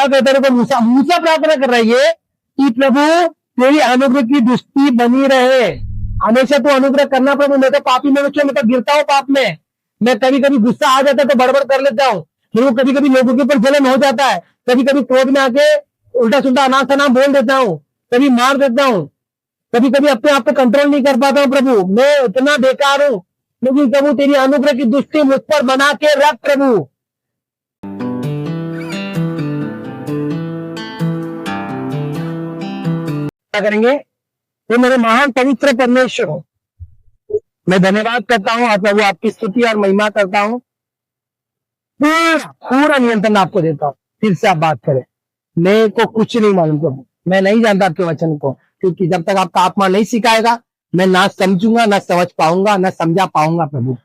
क्या कहते हैं, मूसा मूसा प्रार्थना कर रही है कि प्रभु तेरी अनुग्रह की दृष्टि बनी रहे, हमेशा तो अनुग्रह करना प्रभु। मैं तो पापी मनुष्य, मैं तो गिरता हूँ पाप में, मैं कभी कभी गुस्सा आ जाता है तो बड़बड़ कर लेता हूँ, मेरे को कभी कभी लोगों के ऊपर जलन हो जाता है, कभी कभी क्रोध में आके उल्टा सुल्टा अनाथ शनाथ बोल देता हूँ, कभी मार देता हूँ, कभी कभी अपने आप पे कंट्रोल नहीं कर पाता हूँ प्रभु, मैं इतना बेकार हूँ, लेकिन प्रभु तेरी अनुग्रह की दृष्टि मुझ पर बना के रख प्रभु। क्या करेंगे? तो मेरे महान पवित्र परमेश्वर हो, मैं धन्यवाद करता हूँ और प्रभु आपकी स्तुति और महिमा करता हूँ, पूरा नियंत्रण आपको देता हूँ। फिर से आप बात करें, मेरे को कुछ नहीं मालूम प्रभु, मैं नहीं जानता आपके वचन को, क्योंकि जब तक आपका आत्मा नहीं सिखाएगा मैं ना समझूंगा, ना समझ पाऊंगा, ना समझा पाऊंगा प्रभु।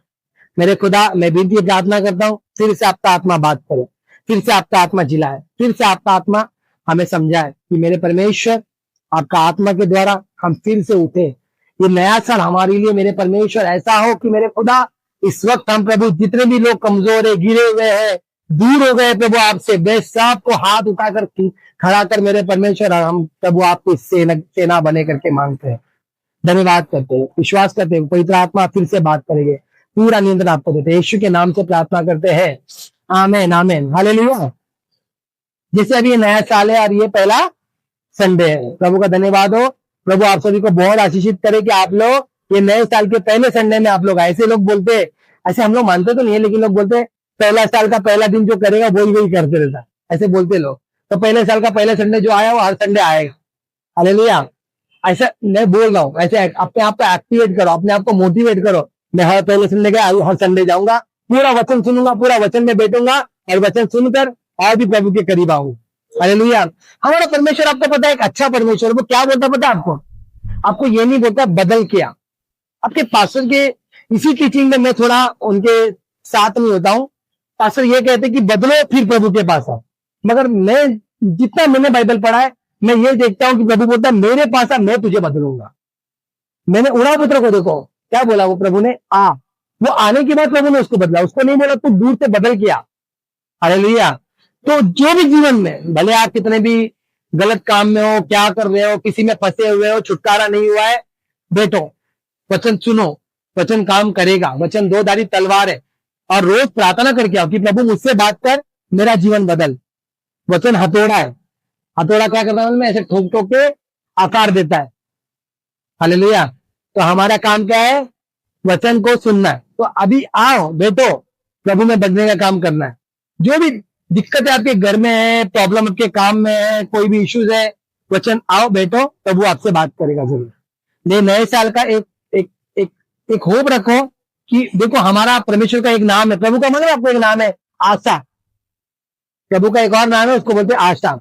मेरे खुदा, मैं विनती प्रार्थना करता हूँ, फिर से आपका आत्मा बात करे, फिर से आपका आत्मा जिलाए, फिर से आपका आत्मा हमें समझाए कि मेरे परमेश्वर आपका आत्मा के द्वारा हम फिर से उठे। ये नया साल हमारे लिए मेरे परमेश्वर ऐसा हो कि मेरे खुदा इस वक्त हम प्रभु जितने भी लोग कमजोर है, गिरे हुए हैं, दूर हो गए प्रभु आपसे, वे सबको हाथ उठाकर खड़ा कर मेरे परमेश्वर हम प्रभु आपको सेना बने करके मांगते हैं, धन्यवाद करते हैं, विश्वास करते हैं पवित्र आत्मा फिर से बात करेंगे, पूरा नियंत्रण आपको देते हैं, यीशु के नाम से प्रार्थना करते हैं, आमेन आमेन हालेलुया। जैसे अभी ये नया साल है और ये पहला संडे है, प्रभु का धन्यवाद हो। प्रभु आप सभी को बहुत आशीषित करे कि आप लोग ये नए साल के पहले संडे में आप लोग, ऐसे लोग बोलते, ऐसे हम लोग मानते तो नहीं है, लेकिन लोग बोलते पहला साल का पहला दिन जो करेगा वही वही करते रहता, ऐसे बोलते लोग। तो पहले साल का पहला संडे जो आया वो हर संडे आएगा, हालेलुया। ऐसा मैं बोल रहा हूँ, ऐसे अपने आप को एक्टिवेट करो, अपने आप को मोटिवेट करो, मैं हर पहले संडे का हर संडे जाऊंगा, पूरा वचन सुनूंगा, पूरा वचन में बैठूंगा और वचन सुनकर और भी प्रभु के करीब आऊंगा, हालेलुया। हमारा परमेश्वर आपको पता है एक अच्छा परमेश्वर, वो क्या बोलता पता है आपको? आपको ये नहीं बोलता बदल किया। आपके पास्टर के इसी टीचिंग में मैं थोड़ा उनके साथ में होता हूँ, पास्टर ये कहते कि बदलो फिर प्रभु के पास आओ, मगर मैं जितना मैंने बाइबल पढ़ा है मैं ये देखता हूं कि प्रभु बोलता है मेरे पास आ, मैं तुझे बदलूंगा। मैंने उड़ा पुत्र को देखो क्या बोला वो प्रभु ने, आ, वो आने के बाद प्रभु ने उसको बदला, उसको नहीं बोला तू दूर से बदल किया, हालेलुया। तो जो भी जीवन में भले आप कितने भी गलत काम में हो, क्या कर रहे हो, किसी में फंसे हुए हो, छुटकारा नहीं हुआ है, बैठो वचन सुनो, वचन काम करेगा, वचन दो धारी तलवार है, और रोज प्रार्थना करके आओ कि प्रभु मुझसे बात कर, मेरा जीवन बदल। वचन हथौड़ा है, हथौड़ा क्या करता है, ऐसे ठोक ठोक के आकार देता है, हालेलुया। तो हमारा काम क्या है? वचन को सुनना है। तो अभी आओ बैठो, प्रभु में बदलने का काम करना है। जो भी दिक्कत है आपके घर में है, प्रॉब्लम आपके काम में है, कोई भी इश्यूज है, वचन आओ बैठो, प्रभु आपसे बात करेगा जरूर। ये नए साल का एक एक एक एक होप रखो कि देखो हमारा परमेश्वर का एक नाम है, प्रभु का मतलब आपको एक नाम है आशा, प्रभु का एक और नाम है उसको बोलते हैं आशा,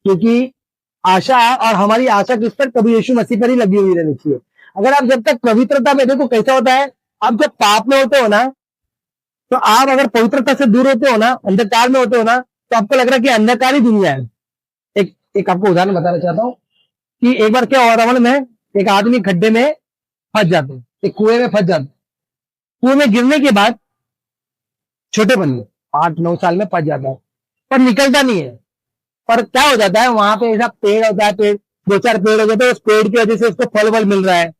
क्योंकि आशा और हमारी आशा किस पर? प्रभु यीशु मसीह पर ही लगी हुई रहनी चाहिए। अगर आप जब तक पवित्रता में, देखो कैसा होता है, आप जब पाप में होते हो ना, तो आप अगर पवित्रता से दूर होते हो ना, अंधकार में होते हो ना, तो आपको लग रहा है कि अंधकार ही दुनिया है। एक आपको उदाहरण बताना चाहता हूँ कि एक बार क्या हुआ था मालूम है, एक आदमी खड्डे में फंस जाते हैं, एक कुएं में फंस जाते, कुएं में गिरने के बाद छोटे बंदे 8-9 साल में फंस जाता है, पर निकलता नहीं है। पर क्या हो जाता है, वहां पे ऐसा पेड़ होता है, पेड़ 2-4 पेड़ हो जाते हैं, उस पेड़ की वजह से उसको फल वल मिल रहा है,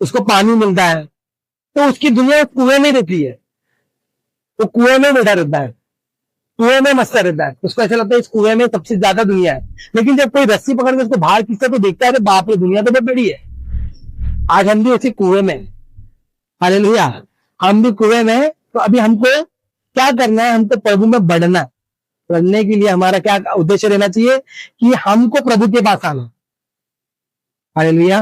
उसको पानी मिलता है, तो उसकी दुनिया उस कुएं में रहती है, वो कुएं में बैठा रहता है, कुएं में मस्त रहता है, उसको ऐसा लगता है इस कुएं में सबसे ज्यादा दुनिया है। लेकिन जब कोई रस्सी पकड़ के उसको बाहर खींचता तो देखता है बाप रे दुनिया तो बहुत बड़ी है। आज हम भी उसी कुएं में, हालेलुया, हम भी कुएं में। तो अभी हमको क्या करना है? हमको प्रभु में बढ़ना, बढ़ने के लिए हमारा क्या उद्देश्य रहना चाहिए कि हमको प्रभु के पास आना, हालेलुया।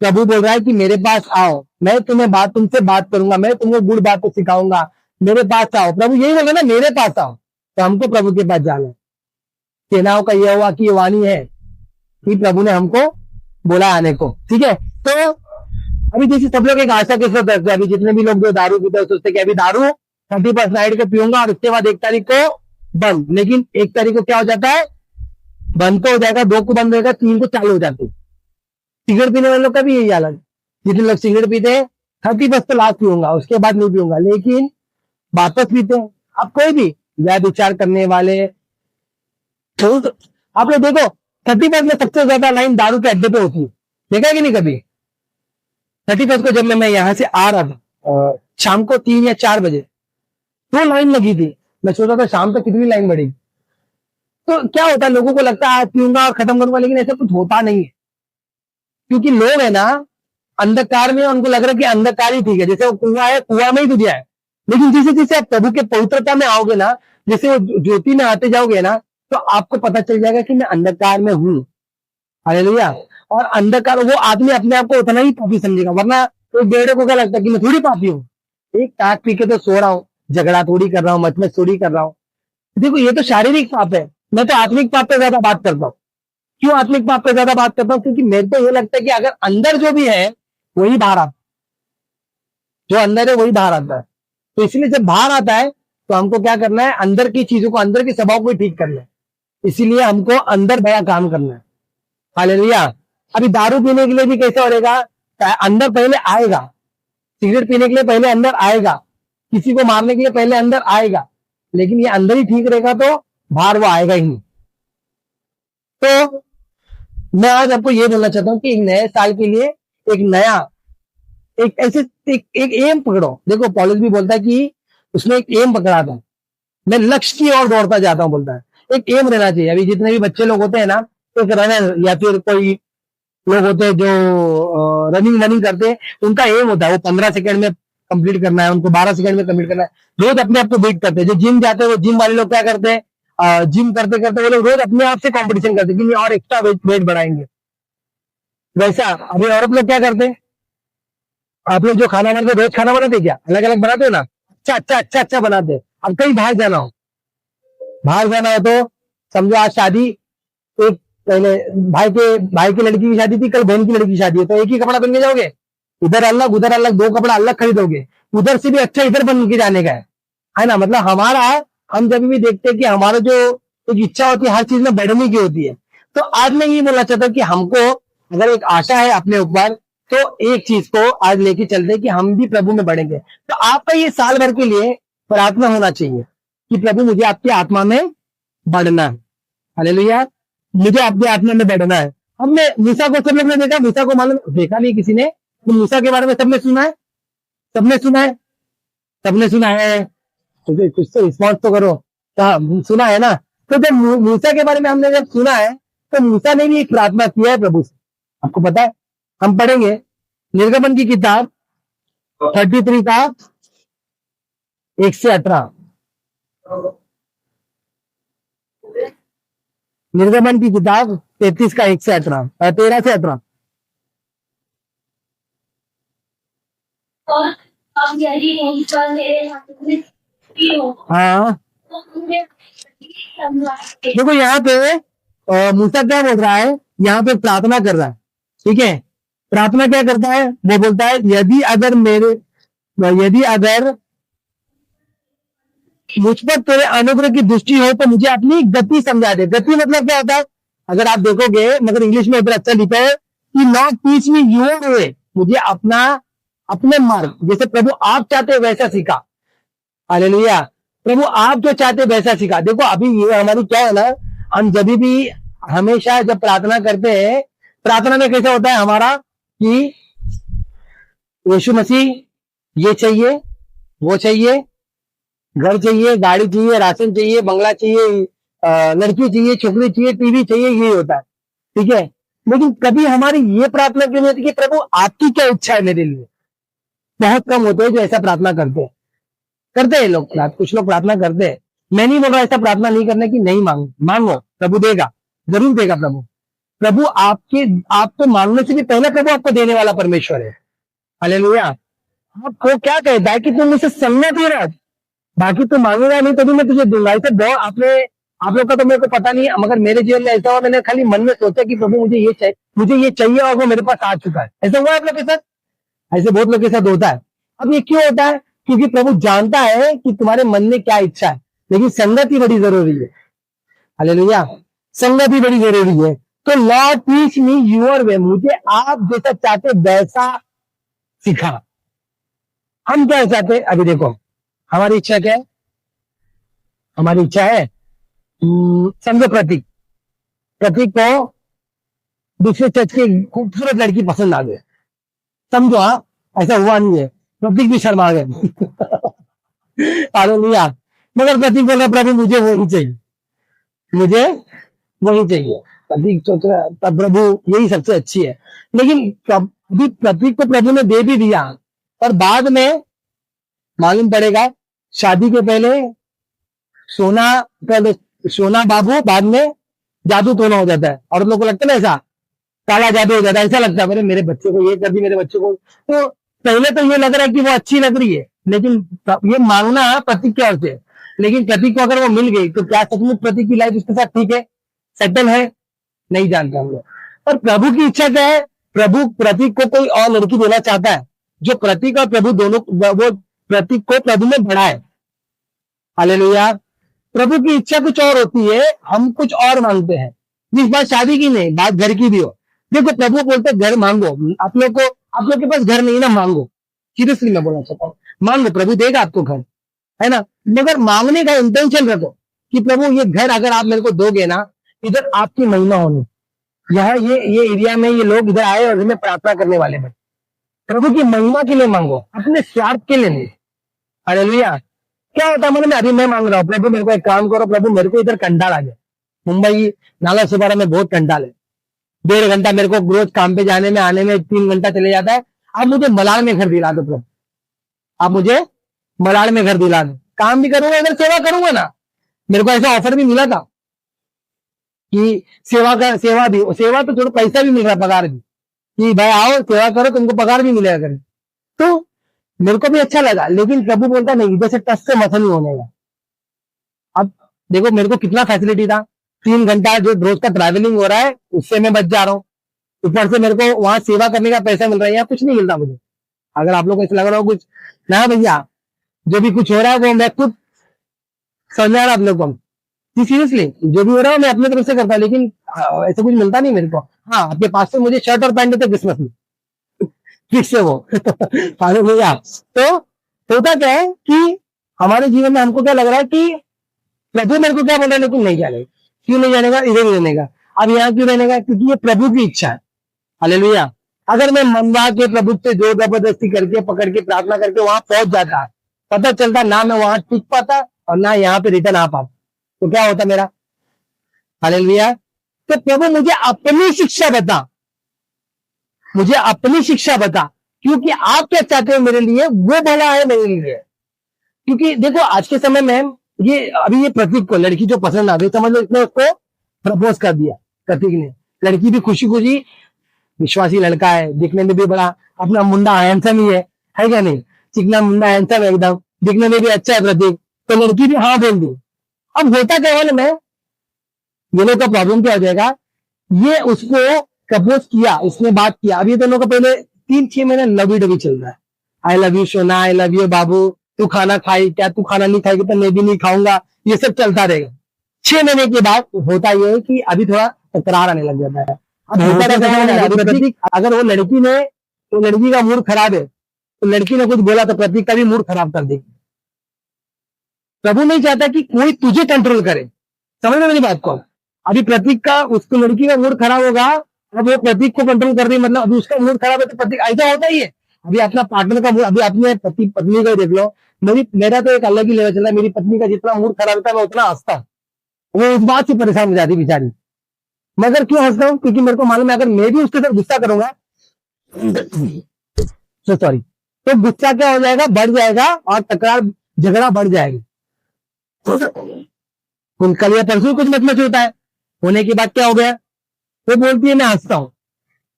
प्रभु बोल रहा है कि मेरे पास आओ, मैं तुमसे बात करूंगा, मैं तुमको गुड बात को सिखाऊंगा, मेरे पास आओ। प्रभु यही बोल रहे ना, मेरे पास आओ। तो हमको प्रभु के पास जाना। सेनाओं का यह हुआ कि ये वाणी है कि प्रभु ने हमको बोला आने को, ठीक है। तो अभी जैसे सब लोग एक आशा के साथ रखते हैं, अभी जितने भी लोग जो दारू पीते हैं सोचते कि अभी दारू 31 नाइट के पीऊंगा और उसके बाद 1 तारीख को बंद, लेकिन 1 तारीख को क्या हो जाता है? बंद तो हो जाएगा, 2 को बंद होगा, 3 को चालू हो जाती है। सिगरेट पीने वाले लोग का भी यही हालत, जितने लोग सिगरेट पीते हैं 31 तो लास्ट पीऊंगा, उसके बाद नहीं पीऊंगा, लेकिन वापस पीते हैं। अब कोई भी व्यभिचार करने वाले, तो आप लोग देखो 31 में सबसे ज्यादा लाइन दारू के अड्डे पे होती है, देखा है कि नहीं कभी? 31 को जब मैं यहाँ से आ रहा था शाम को 3 या 4 बजे, तो लाइन लगी थी। मैं सोचा था शाम तक कितनी लाइन बढ़ेगी। तो क्या होता है, लोगों को लगता है आज पीऊंगा और खत्म करूंगा, लेकिन ऐसा कुछ होता नहीं है। क्योंकि लोग है ना अंधकार में, उनको लग रहा है कि अंधकार ही ठीक है, जैसे वो कुआं है, कुआं में ही दुनिया है। लेकिन जैसे जैसे आप प्रभु के पवित्रता में आओगे ना, जैसे वो ज्योति में आते जाओगे ना, तो आपको पता चल जाएगा कि मैं अंधकार में हूँ। हालेलुया। और अंधकार, वो आदमी अपने आप को उतना ही पापी समझेगा, वरना तो बेड़े को क्या लगता है कि मैं थोड़ी पापी हूँ, एक ताक पी के तो सो रहा हूँ, झगड़ा थोड़ी कर रहा हूँ, मचमच थोड़ी कर रहा हूँ। देखो ये तो शारीरिक पाप है, मैं तो आत्मिक पाप पे ज्यादा बात करता हूँ। क्यों आत्मिक पाप पे ज्यादा बात करता हूँ? क्योंकि मेरे को ये लगता है कि अगर अंदर जो भी है वही बाहर आता है, जो अंदर है वही बाहर आता है। तो इसलिए जब बाहर आता है तो हमको क्या करना है, अंदर की चीजों को, अंदर के स्वभाव को ठीक करना है। इसीलिए हमको अंदर बड़ा काम करना है। हालेलुया। अभी दारू पीने के लिए भी कैसे होगा, अंदर पहले आएगा। सिगरेट पीने के लिए पहले अंदर आएगा, किसी को मारने के लिए पहले अंदर आएगा, लेकिन ये अंदर ही ठीक रहेगा तो बाहर वो आएगा ही नहीं। तो मैं आज आपको ये बोलना चाहता हूं कि एक नए साल के लिए एक नया, एक ऐसे एक एम पकड़ो। देखो पॉलुस भी बोलता है कि उसने एक एम पकड़ा था, मैं लक्ष्य की ओर दौड़ता जाता हूं, बोलता है। एक एम रहना चाहिए। अभी जितने भी बच्चे लोग होते हैं ना, एक रनर या फिर कोई लोग होते हैं जो रनिंग करते हैं, उनका एम होता है वो 15 सेकंड में कंप्लीट करना है, उनको 12 सेकंड में कंप्लीट करना है। रोज अपने आप को बीट करते हैं। जो जिम जाते हैं, वो जिम वाले लोग क्या करते हैं, जिम करते करते वो लोग रोज अपने आप से कंपटीशन करते हैं कि और एक्स्ट्रा वेट बढ़ाएंगे। वैसा अभी औरत लोग क्या करते हैं, आप लोग जो खाना बनाते रोज खाना बनाते क्या, अलग अलग बनाते हो ना, अच्छा बनाते हैं। अब कहीं बाहर जाना हो तो समझो आज शादी, एक पहले भाई की लड़की की शादी थी, कल बहन की लड़की की शादी है, तो एक ही कपड़ा पहन के जाओगे? इधर अलग उधर अलग, 2 कपड़ा अलग खरीदोगे। उधर से भी अच्छा इधर बन के जाने का है ना। मतलब हमारा, हम जब भी देखते हैं कि हमारा जो एक इच्छा होती है हर चीज में बढ़ने की होती है। तो आज मैं ये बोलना चाहता हूँ कि हमको अगर एक आशा है अपने ऊपर, तो एक चीज को आज लेके चलते कि हम भी प्रभु में बढ़ेंगे। तो आपका ये साल भर के लिए प्रार्थना होना चाहिए कि प्रभु मुझे आपकी आत्मा में बढ़ना है। हालेलुया। मुझे आपकी आत्मा में बढ़ना है। हमने मूसा को, सब लोग ने देखा, मूसा को मालूम, देखा नहीं किसी ने, तो मूसा के बारे में सबने सुना है, सबने सुना है, सबने सुना है। तो कुछ तो रिस्पॉन्स तो करो। तो सुना है ना। तो जब मूसा के बारे में हमने जब सुना है, तो मूसा ने भी एक प्रार्थना किया है प्रभु से। आपको पता है, हम पढ़ेंगे निर्गमन की किताब 33 का 1 से 18। निर्गमन की किताब 33 का 1 से 18, 13 से 18। हाँ देखो यहाँ पे मूसा क्या बोल रहा है, यहाँ पे प्रार्थना कर रहा है। ठीक है, प्रार्थना क्या करता है, वो बोलता है यदि अगर मुझ पर तेरे अनुग्रह की दृष्टि हो तो मुझे अपनी गति समझा दे। गति मतलब क्या होता है, अगर आप देखोगे, मगर इंग्लिश में उधर अच्छा लिखा है कि not teach me your way, मुझे अपने मार्ग, जैसे प्रभु आप चाहते वैसा सिखा। हालेलुया। प्रभु आप जो चाहते वैसा सिखा। देखो अभी ये हमारी क्या है ना, हम जब भी हमेशा जब प्रार्थना करते हैं, प्रार्थना में कैसा होता है हमारा कि यीशु मसीह ये चाहिए, वो चाहिए, घर चाहिए, गाड़ी चाहिए, राशन चाहिए, बंगला चाहिए, लड़की चाहिए, छोकरी चाहिए, टीवी चाहिए, यही होता है। ठीक है, लेकिन कभी हमारी ये प्रार्थना क्यों नहीं होती कि प्रभु आपकी क्या इच्छा है मेरे लिए? बहुत कम होते हैं जो ऐसा प्रार्थना करते हैं लोग। कुछ लोग प्रार्थना करते हैं। मैं नहीं बोल रहा ऐसा प्रार्थना नहीं करने की, नहीं मांगो, प्रभु देगा, जरूर देगा प्रभु। प्रभु आपको मांगने से भी पहले प्रभु आपको देने वाला परमेश्वर है। हालेलुया। आपको क्या कहता है कि तुम मुझसे संगत ही रह, बाकी तुम मांगेगा नहीं तो भी मैं तुझे दूंगा। ऐसे बहुत आप लोग का तो मेरे को पता नहीं है, मगर मेरे जीवन में ऐसा हुआ, मैंने खाली मन में सोचा कि प्रभु मुझे ये चाहिए और वो मेरे पास आ चुका है। ऐसा हुआ है आप लोग के साथ? ऐसे बहुत लोग के साथ होता है। अब ये क्यों होता है? क्योंकि प्रभु जानता है कि तुम्हारे मन में क्या इच्छा है, लेकिन संगत ही बड़ी जरूरी है। हालेलुया। संगत ही बड़ी जरूरी है। तो Lord teach me your way, मुझे आप जैसा चाहते वैसा सिखा। हम क्या चाहते? अभी देखो हमारी इच्छा क्या है, हमारी इच्छा है समझो प्रतीक, प्रतीक को दूसरे चर्च की खूबसूरत लड़की पसंद आ गई, समझो। हाँ, ऐसा हुआ नहीं है, प्रतीक भी शर्मा गए। हालेलुया। मगर प्रतीक बोल रहा प्रभु मुझे वो ही चाहिए, मुझे वही चाहिए। प्रतीक सोच रहा है, तब प्रभु यही सबसे अच्छी है। लेकिन अभी प्रतीक को प्रभु ने दे भी दिया, और बाद में मालूम पड़ेगा शादी के पहले सोना, पहले सोना बाबू, बाद में जादू टोना हो जाता है। और लोगों को लगता है ना ऐसा, काला जादू हो जाता है, ऐसा लगता है मेरे बच्चे को ये कर दी, मेरे बच्चे को। तो पहले तो ये लग रहा है कि वो अच्छी लग रही है, लेकिन ये मांगना है प्रतीक की ओर से। लेकिन प्रतीक को अगर वो मिल गई तो क्या सचमुच प्रतीक की लाइफ उसके साथ ठीक है, सेटल है? नहीं जानते हम लोग। और प्रभु की इच्छा क्या है? प्रभु प्रतीक को कोई और लड़की देना चाहता है जो प्रतीक और प्रभु दोनों, वो प्रतीक को प्रभु में बढ़ाए। हालेलुया। प्रभु की इच्छा कुछ और होती है, हम कुछ और मांगते हैं। जिस बात शादी की नहीं, बात घर की भी हो। देखो प्रभु बोलते घर मांगो, आप लोग के पास घर नहीं ना, मांगो। सीरियसली मैं बोलना चाहता हूँ, मांगो, प्रभु देगा आपको घर, है ना। मगर मांगने का इंटेंशन रखो कि प्रभु ये घर अगर आप मेरे को दोगे ना, इधर आपकी महिमा होनी। यहाँ ये एरिया में ये लोग इधर आए और हमें प्रार्थना करने वाले हैं। प्रभु की महिमा के लिए मांगो, अपने स्वार्थ के लिए नहीं। हालेलुया। क्या होता है मतलब, अभी मैं मांग रहा हूँ प्रभु मेरे को एक काम करो, प्रभु मेरे को इधर कंटाल आ गया, मुंबई नाला सुपारा में बहुत कंटाल है, 1.5 घंटा मेरे को रोज काम पे जाने में आने में 3 घंटा चले जाता है। आप मुझे मलाड में घर दिला दो प्रभु, आप मुझे मलाड में घर दिला दो, काम भी करूंगा, इधर सेवा करूंगा ना। मेरे को ऐसा ऑफर भी मिला था कि सेवा तो थोड़ा पैसा भी मिल रहा है, पगार भी, कि भाई आओ सेवा करो, तुमको पगार भी मिलेगा करे। तो मेरे को भी अच्छा लगा, लेकिन प्रभु बोलता नहीं, इधर से टच से मसल नहीं होने का। अब देखो मेरे को कितना फैसिलिटी था, 3 घंटा जो रोज का ट्रैवलिंग हो रहा है उससे मैं बच जा रहा हूँ, ऊपर से मेरे को वहां सेवा करने का पैसा मिल रहा है, यहाँ कुछ नहीं मिलता मुझे। अगर आप लोग को ऐसा लग रहा हो कुछ ना भैया, जो भी कुछ हो रहा है वो मैं खुद समझा रहा आप लोग को, सीरियसली जो भी हो रहा है मैं अपनी तरफ से करता हूँ, लेकिन ऐसा कुछ मिलता नहीं मेरे को। हाँ, आपके पास से मुझे शर्ट और पैंट देते क्रिसमस में, ठीक से वो। भैया तो होता क्या है कि हमारे जीवन में हमको क्या लग रहा है कि प्रभु मेरे को क्या बोल रहा है, लेकिन नहीं जाने, क्यों नहीं जाने का, इधर ही रहने का। अब यहाँ क्यों रहने का? क्योंकि ये प्रभु की इच्छा है। हालेलुया। अगर मैं मनवा के प्रभु से जोर जबरदस्ती करके पकड़ के प्रार्थना करके वहां पहुंच जाता, पता चलता ना मैं वहां टिक पाता और ना यहाँ पे रिटर्न आ पाता, तो क्या होता मेरा? हालेलुया। तो प्रभु मुझे अपनी शिक्षा बता, मुझे अपनी शिक्षा बता, क्योंकि आप क्या चाहते हो मेरे लिए वो भला है मेरे लिए। क्योंकि देखो आज के समय में ये अभी ये प्रतीक को लड़की जो पसंद आ गई, समझ लो इसने उसको प्रपोज कर दिया प्रतीक ने। लड़की भी खुशी खुशी, विश्वासी लड़का है, दिखने में भी बड़ा अपना मुंडा हैंडसम ही है क्या नहीं? चिकना मुंडा हैंडसम है एकदम, दिखने में भी अच्छा है प्रतीक, तो लड़की भी हाँ बोल दी। अब होता क्या है मैं, ये लोग का प्रॉब्लम क्या हो जाएगा, ये उसको प्रपोज किया, उसने बात किया, अब ये दोनों का पहले 3-6 महीने लव यू चल रहा है। आई लव यू सोना, आई लव यू बाबू, तू खाना खाई क्या, तू खाना नहीं खाएगी तो मैं भी नहीं खाऊंगा, ये सब चलता रहेगा। 6 महीने के बाद होता ये है कि अभी थोड़ा तकरार आने लग जाता है। अब होता रहता है, अगर वो लड़की ने, तो लड़की का मूड खराब है, तो लड़की ने कुछ बोला तो प्रतीक का भी मूड खराब कर देगी। प्रभु नहीं चाहता कि कोई तुझे कंट्रोल करे, समझ में मेरी बात को। अभी प्रतीक का, उसको लड़की का मूड खराब होगा, अब वो प्रतीक को कंट्रोल कर रही, मतलब अभी उसका मूड खराब है तो प्रतीक, ऐसा होता ही है। अभी अपना पार्टनर का मूड, अभी अपने पति पत्नी का देख लो, मेरा तो एक अलग ही लेवल चल रहा है, मेरी पत्नी का जितना मूड खराब होता है मैं उतना हंसता हूँ, वो उस बात से परेशान हो जाती बेचारी। मगर क्यों हंसता हूँ? क्योंकि मेरे को मालूम है अगर मैं भी उसके साथ गुस्सा करूंगा तो सॉरी, तो गुस्सा क्या हो जाएगा, बढ़ जाएगा और तकरार झगड़ा बढ़ जाएगी। कल या परसों कुछ मत होता है, होने के बाद क्या हो गया, वो बोलती है मैं हंसता हूँ,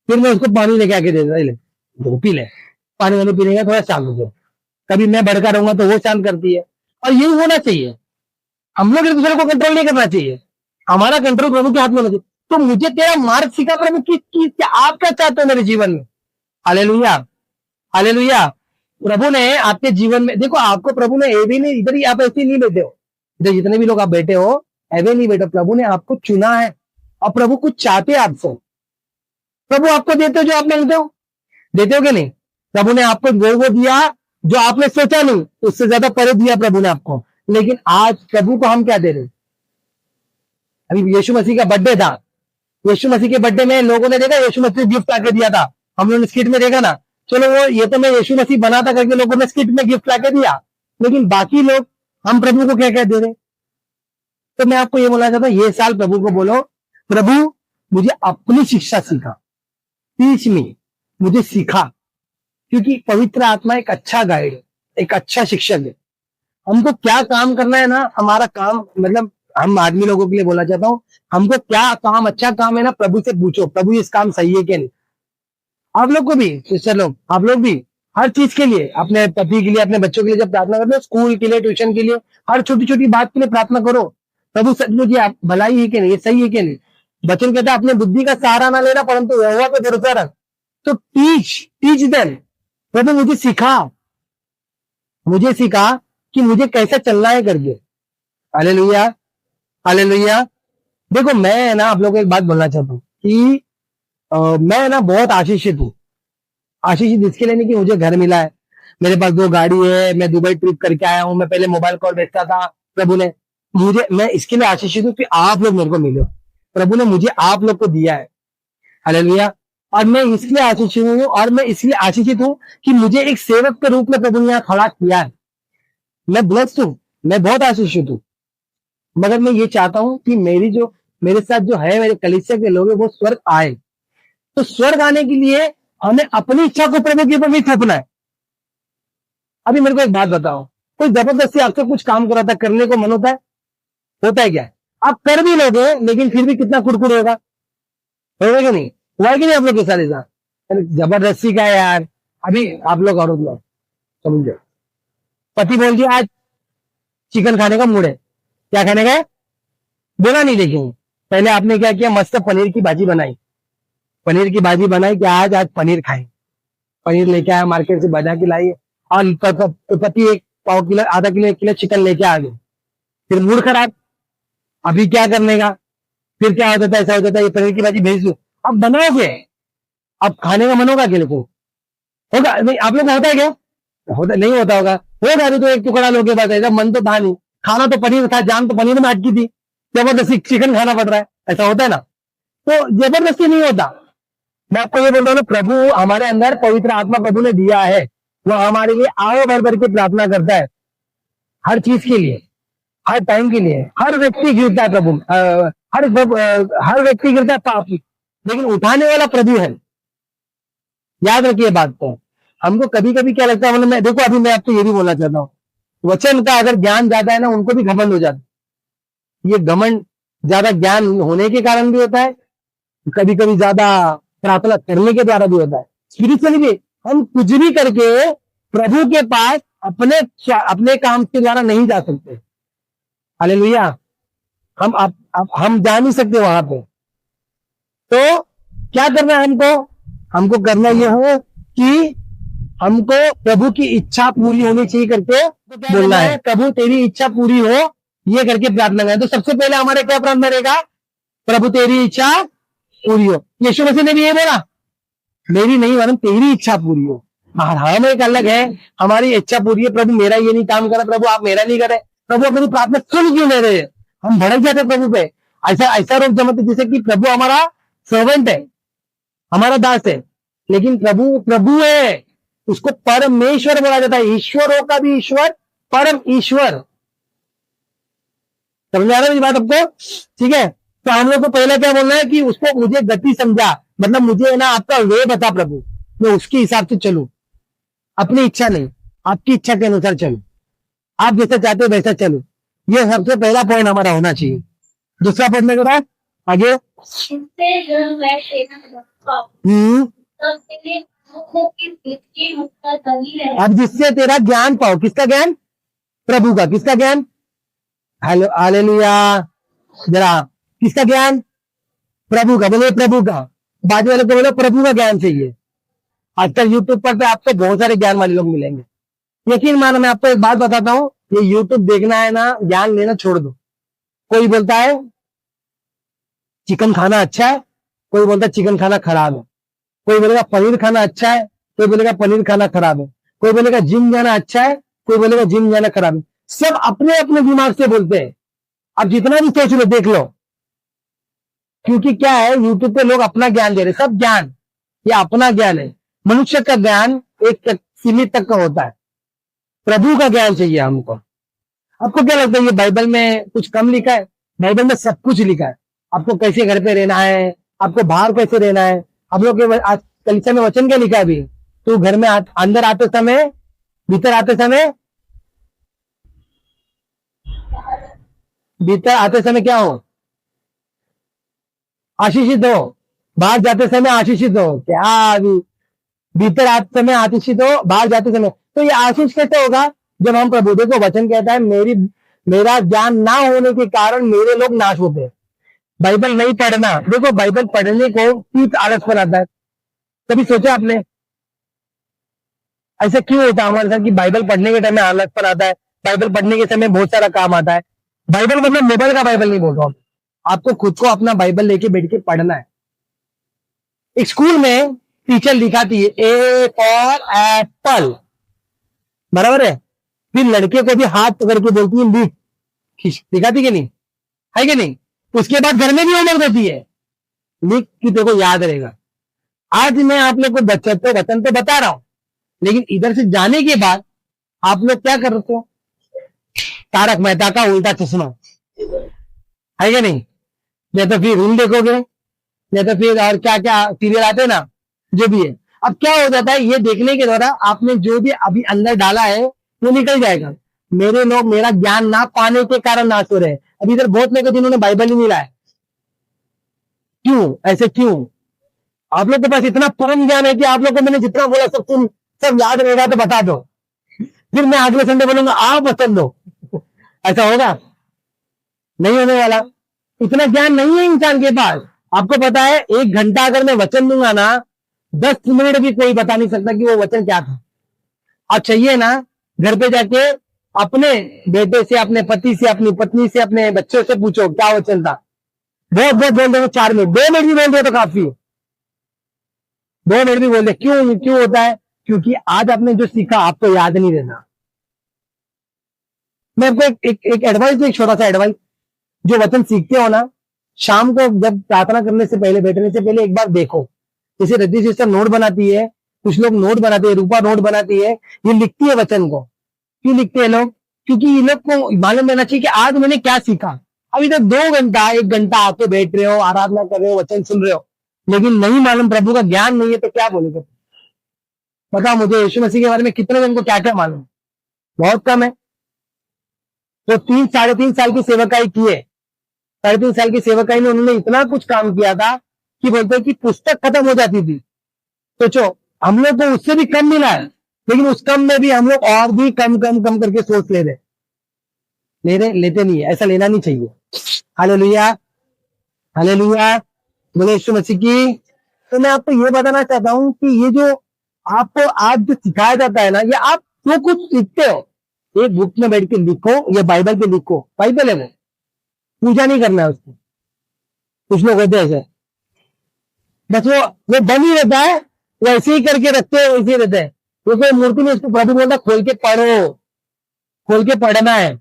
फिर मैं उसको पानी लेके आके दे देता, पी ले पानी, वानी पीने का थोड़ा शांत हो जाओ। कभी मैं भड़का रहूंगा तो वो शांत करती है, और यही होना चाहिए। हम लोग एक दूसरे को कंट्रोल नहीं करना चाहिए, हमारा कंट्रोल प्रभु के हाथ में होना चाहिए। तो मुझे तेरा मार्ग सिखा प्रभु, किस आप क्या चाहते हो मेरे जीवन में। Hallelujah, hallelujah. प्रभु ने आपके जीवन में, देखो आपको प्रभु ने ये भी नहीं, इधर ही आप ऐसे नहीं बैठे हो, इधर जितने भी लोग आप बैठे हो ऐसे नहीं बैठे, प्रभु ने आपको चुना है और प्रभु कुछ चाहते हैं आपसे। प्रभु आपको देते हो जो आप मांगते हो, देते हो कि नहीं? प्रभु ने आपको वो दिया जो आपने सोचा नहीं, उससे ज्यादा परे दिया प्रभु ने आपको। लेकिन आज प्रभु को हम क्या दे रहे? अभी यीशु मसीह का बर्थडे था, यीशु मसीह के बर्थडे में लोगों ने देखा यीशु मसीह गिफ्ट लाके दिया था, हम लोगों ने स्किट में देखा ना। चलो वो ये तो मैं यीशु मसीह बना था करके लोगों ने स्किट में गिफ्ट लाके दिया, लेकिन बाकी लोग हम प्रभु को क्या क्या दे रहे। तो मैं आपको ये बोलना चाहता हूँ, ये साल प्रभु को बोलो, प्रभु मुझे अपनी शिक्षा सिखा, टीच मी, मुझे सिखा, क्योंकि पवित्र आत्मा एक अच्छा गाइड है, एक अच्छा शिक्षक है। हमको क्या काम करना है ना, हमारा काम मतलब हम आदमी लोगों के लिए बोलना चाहता हूँ, हमको क्या काम अच्छा काम है ना, प्रभु से पूछो, प्रभु इस काम सही है कि नहीं। आप लोग को भी सिस्टर लोग, आप लोग भी हर चीज के लिए, अपने पति के लिए, अपने बच्चों के लिए जब प्रार्थना करते हो, स्कूल के लिए, ट्यूशन के लिए, हर छोटी छोटी बात के लिए प्रार्थना करो, प्रभु सचमुच ये भलाई है कि नहीं, ये सही है कि नहीं। बचन कहता है अपने बुद्धि का सहारा ना लेना, परंतु यहोवा पे भरोसा रख। तो टीच देम, प्रभु मुझे सिखा कि मुझे कैसे चलना है करके। Hallelujah, hallelujah. देखो मैं ना आप लोगों को एक बात बोलना चाहता हूँ कि मैं ना बहुत आशीषित हूँ। आशीषित इसके लिए नहीं कि मुझे घर मिला है, मेरे पास 2 गाड़ी है, मैं दुबई ट्रिप करके आया हूँ, मैं पहले मोबाइल कॉल बेचता था, प्रभु ने मुझे, मैं इसके लिए आशीषित हूँ कि आप लोग मेरे को मिले, प्रभु ने मुझे आप लोग को दिया है। हालेलुया। और मैं इसलिए आशीषित हूँ, और मैं इसलिए आशीषित हूँ कि मुझे एक सेवक के रूप में प्रभु ने यहाँ खड़ा किया है। मैं ब्लेस्ड हूँ, मैं बहुत आशीषित हूँ, मगर मैं ये चाहता हूँ कि मेरे साथ जो है, मेरे कलीसिया के लोग हैं, वो स्वर्ग आए। तो स्वर्ग आने के लिए हमें अपनी इच्छा को प्रभु के ऊपर नहीं थोपना है। अभी मेरे को एक बात बताओ, कोई जबरदस्ती आपसे कुछ काम कराता, करने को मन होता है क्या? आप कर भी लोगे, लेकिन फिर भी कितना कुड़कुड़ होगा कि नहीं? हुआ कि नहीं आप लोग के साथ ऐसा? जबरदस्ती का है यार। अभी आप लोग और लोग समझो, पति बोल दिया आज चिकन खाने का मूड है, क्या खाने का है बोला नहीं, लेकिन पहले आपने क्या किया, मस्त पनीर की भाजी बनाई, कि आज पनीर खाए, पनीर लेके आया मार्केट से बजा के लाई, और पति 1 पाव किलो, आधा किलो, 1 किलो चिकन लेके आ गए, फिर मूड खराब। अभी क्या करने का, फिर क्या होता था, ऐसा होता था ये पनीर की भाजी भेज दो, अब बनाओगे, अब खाने का मन होगा कि लोगों होगा नहीं? आप लोग होता है क्या? होता नहीं, होता होगा, अभी तो 1 टुकड़ा लोगे बस, ऐसा मन तो था नहीं, खाना तो पनीर था, जान तो पनीर में अटकी थी, जबरदस्ती चिकन खाना पड़ रहा है, ऐसा होता है ना? तो जबरदस्ती नहीं होता। मैं आपको ये बोल रहा हूँ ना, प्रभु हमारे अंदर पवित्र आत्मा प्रभु ने दिया है, वो हमारे लिए आओ भर भर के प्रार्थना करता है, हर चीज के लिए, हर टाइम के लिए। हर व्यक्ति गिरता है प्रभु, हर व्यक्ति गिरता है पाप, लेकिन उठाने वाला प्रभु है, याद रखिए बात को। हमको कभी कभी क्या लगता है, मतलब मैं देखो, अभी मैं आपको ये भी बोलना चाहता हूँ, वचन का अगर ज्ञान ज्यादा है ना, उनको भी घमंड हो जाता है। ये घमंड ज्यादा ज्ञान होने के कारण भी होता है, कभी कभी ज्यादा प्रार्थना करने के द्वारा भी होता है। स्पिरिचुअली भी हम कुछ भी करके प्रभु के पास अपने काम के द्वारा नहीं जा सकते। हालेलुया। हम जा नहीं सकते वहां पे। तो क्या करना है हमको करना यह हो कि हमको प्रभु की इच्छा पूरी होनी चाहिए करके बोलना है, प्रभु तेरी इच्छा पूरी हो, ये करके प्रार्थना करें। तो सबसे पहले हमारे क्या प्रार्थना रहेगा, प्रभु तेरी इच्छा पूरी हो। यीशु मसीह ने भी ये बोला, मेरी नहीं वरन तेरी इच्छा पूरी हो। हम एक अलग है, हमारी इच्छा पूरी है, प्रभु मेरा ये नहीं काम करा, प्रभु आप मेरा नहीं करे, प्रभु अपनी प्रार्थना सुन क्यों ले रहे हैं? हम भड़क जाते प्रभु पे, ऐसा रोक जमाते जैसे कि प्रभु हमारा सर्वेंट है, हमारा दास है, लेकिन प्रभु है, उसको परमेश्वर बोला जाता है, ईश्वरों का भी ईश्वर, परम ईश्वर। समझ आ रहा है मेरी बात आपको? ठीक है। तो हम लोग को पहले क्या बोलना है कि उसको मुझे गति समझा, मतलब मुझे ना आपका वे बता प्रभु, मैं उसके हिसाब से चलूं, अपनी इच्छा नहीं, आपकी इच्छा के अनुसार चलूं, आप जैसा चाहते हो वैसा चलूं। ये सबसे पहला पॉइंट हमारा होना चाहिए। दूसरा पॉइंट में क्या आगे, अब जिससे तेरा ज्ञान पाओ, किसका ज्ञान? प्रभु का। किसका ज्ञान? हालेलुया। जरा किसका ज्ञान? प्रभु का। बोलो प्रभु का। बाजू वाले को बोलो प्रभु का ज्ञान चाहिए। आजकल यूट्यूब पर आपको बहुत सारे ज्ञान वाले लोग मिलेंगे, यकीन मानो। मैं आपको एक बात बताता हूँ, ये यूट्यूब देखना है ना, ज्ञान लेना छोड़ दो। कोई बोलता है चिकन खाना अच्छा है, कोई बोलता है चिकन खाना खराब है, कोई बोलेगा पनीर खाना अच्छा है, कोई बोलेगा पनीर खाना खराब है, कोई बोलेगा जिम जाना अच्छा है, कोई बोलेगा जिम जाना खराब है। सब अपने अपने दिमाग से बोलते हैं। अब जितना भी सोच लो, देख लो, क्योंकि क्या है, यूट्यूब पे लोग अपना ज्ञान दे रहे, सब ज्ञान ये अपना ज्ञान है। मनुष्य का ज्ञान एक सीमित तक का होता है, प्रभु का ज्ञान चाहिए हमको। आपको क्या लगता है ये बाइबल में कुछ कम लिखा है? बाइबल में सब कुछ लिखा है। आपको कैसे घर पे रहना है, आपको बाहर कैसे रहना है। हम लोग के आज कलीसिया में वचन क्या लिखा है अभी? तो घर में अंदर आते समय, भीतर आते समय, भीतर आते समय क्या हो? आशीषित हो। बाहर जाते समय आशीषित हो। क्या अभी? भीतर आते समय आशीषित हो, बाहर जाते समय। तो ये आशीष कैसे होगा? जब हम प्रभु, देखो वचन कहता है मेरा ज्ञान ना होने के कारण मेरे लोग नाश होते हैं। बाइबल नहीं पढ़ना, देखो बाइबल पढ़ने को क्यों आलस पर आता है? कभी सोचा आपने ऐसा क्यों होता है हमारे साथ कि बाइबल पढ़ने के टाइम में आलस पर आता है? बाइबल पढ़ने के समय बहुत सारा काम आता है। बाइबल मतलब मोबाइल का बाइबल नहीं बोल रहा हूं, आपको खुद को अपना बाइबल लेके बैठ के पढ़ना है। एक स्कूल में टीचर लिखाती है ए फॉर एप्पल, बराबर है। फिर लड़के को भी हाथ पकड़ के बोलती है लिख, दिखाती कि नहीं है कि नहीं? उसके बाद घर में भी होमवर्क देती है, लिख कि तेरे को याद रहेगा। आज मैं आप लोग को वचन तो बता रहा हूं, लेकिन इधर से जाने के बाद आप लोग क्या करते हो? तारक मेहता का उल्टा चश्मा, है कि नहीं? या तो फिर रूम देखोगे, या तो फिर और क्या क्या सीरियल आते हैं ना, जो भी है। अब क्या हो जाता है, ये देखने के द्वारा आपने जो भी अभी अंदर डाला है वो निकल जाएगा। मेरे लोग मेरा ज्ञान ना पाने के कारण नाश हो रहे हैं। अभी इधर बहुत लोग जिन्होंने बाइबल ही नहीं लाया, क्यों? ऐसे क्यों? आप लोग के पास इतना परम ज्ञान है कि आप लोग को मैंने जितना बोला सब याद रहेगा तो बता दो, फिर मैं अगले संडे बोलूंगा आप वचन दो। ऐसा होगा? नहीं होने वाला। इतना ज्ञान नहीं है इंसान के पास। आपको पता है 1 घंटा अगर मैं वचन दूंगा ना, 10 मिनट भी कोई बता नहीं सकता कि वो वचन क्या था। अब चाहिए ना, घर पे जाके अपने बेटे से, अपने पति से, अपनी पत्नी से, अपने बच्चों से पूछो क्या वचन था। बहुत बहुत बोल दो 4 मिनट, 2 मिनट भी बोल दो तो काफी है। 2 मिनट भी बोल दे। क्यों होता है? क्योंकि आज आपने जो सीखा आपको याद नहीं रहना। मैं आपको एक एडवाइस दूं, एक छोटा सा एडवाइस। जो वचन सीखते हो ना, शाम को जब प्रार्थना करने से पहले, बैठने से पहले एक बार देखो। जैसे रद्दी सिस्टर नोट बनाती है, कुछ लोग नोट बनाते हैं, रूपा नोट बनाती है, ये लिखती है वचन को। क्यों लिखते हैं लोग? क्योंकि ये लोग को मालूम रहना चाहिए कि आज मैंने क्या सीखा। अभी तक 2 घंटा 1 घंटा आके बैठ रहे हो, आराधना कर रहे हो, वचन सुन रहे हो, लेकिन नहीं मालूम, प्रभु का ज्ञान नहीं है, तो क्या बोलेगे? बताओ मुझे, यीशु मसीह के बारे में कितने जन को क्या क्या मालूम? बहुत कम है। तो 3 साढ़े 3 साल की सेवकाई की है, 3.5 साल की सेवकाई में उन्होंने इतना कुछ काम किया था कि बोलते हैं कि पुस्तक खत्म हो जाती थी। सोचो, हम लोग को उससे भी कम मिला है, लेकिन उस कम में भी हम लोग और भी कम कम कम करके सोच लेते नहीं है। ऐसा लेना नहीं चाहिए। हालेलुया, हालेलुया, बोले यीशु मसीह की। तो मैं आपको ये बताना चाहता हूं कि ये जो आपको आज जो सिखाया जाता है ना, ये आप जो कुछ सीखते हो, एक बुक में बैठ के लिखो या बाइबल पे लिखो। बाइबल है वो, पूजा नहीं करना है उसको। कुछ लोग होते हैं ऐसे, बस वो बन ही रहता है, वैसे ही करके रखते हैं, वैसे ही रहते हैं। वो कोई मूर्ति में, उसको प्रभु बोलता खोल के पढ़ो, खोल के पढ़ना है।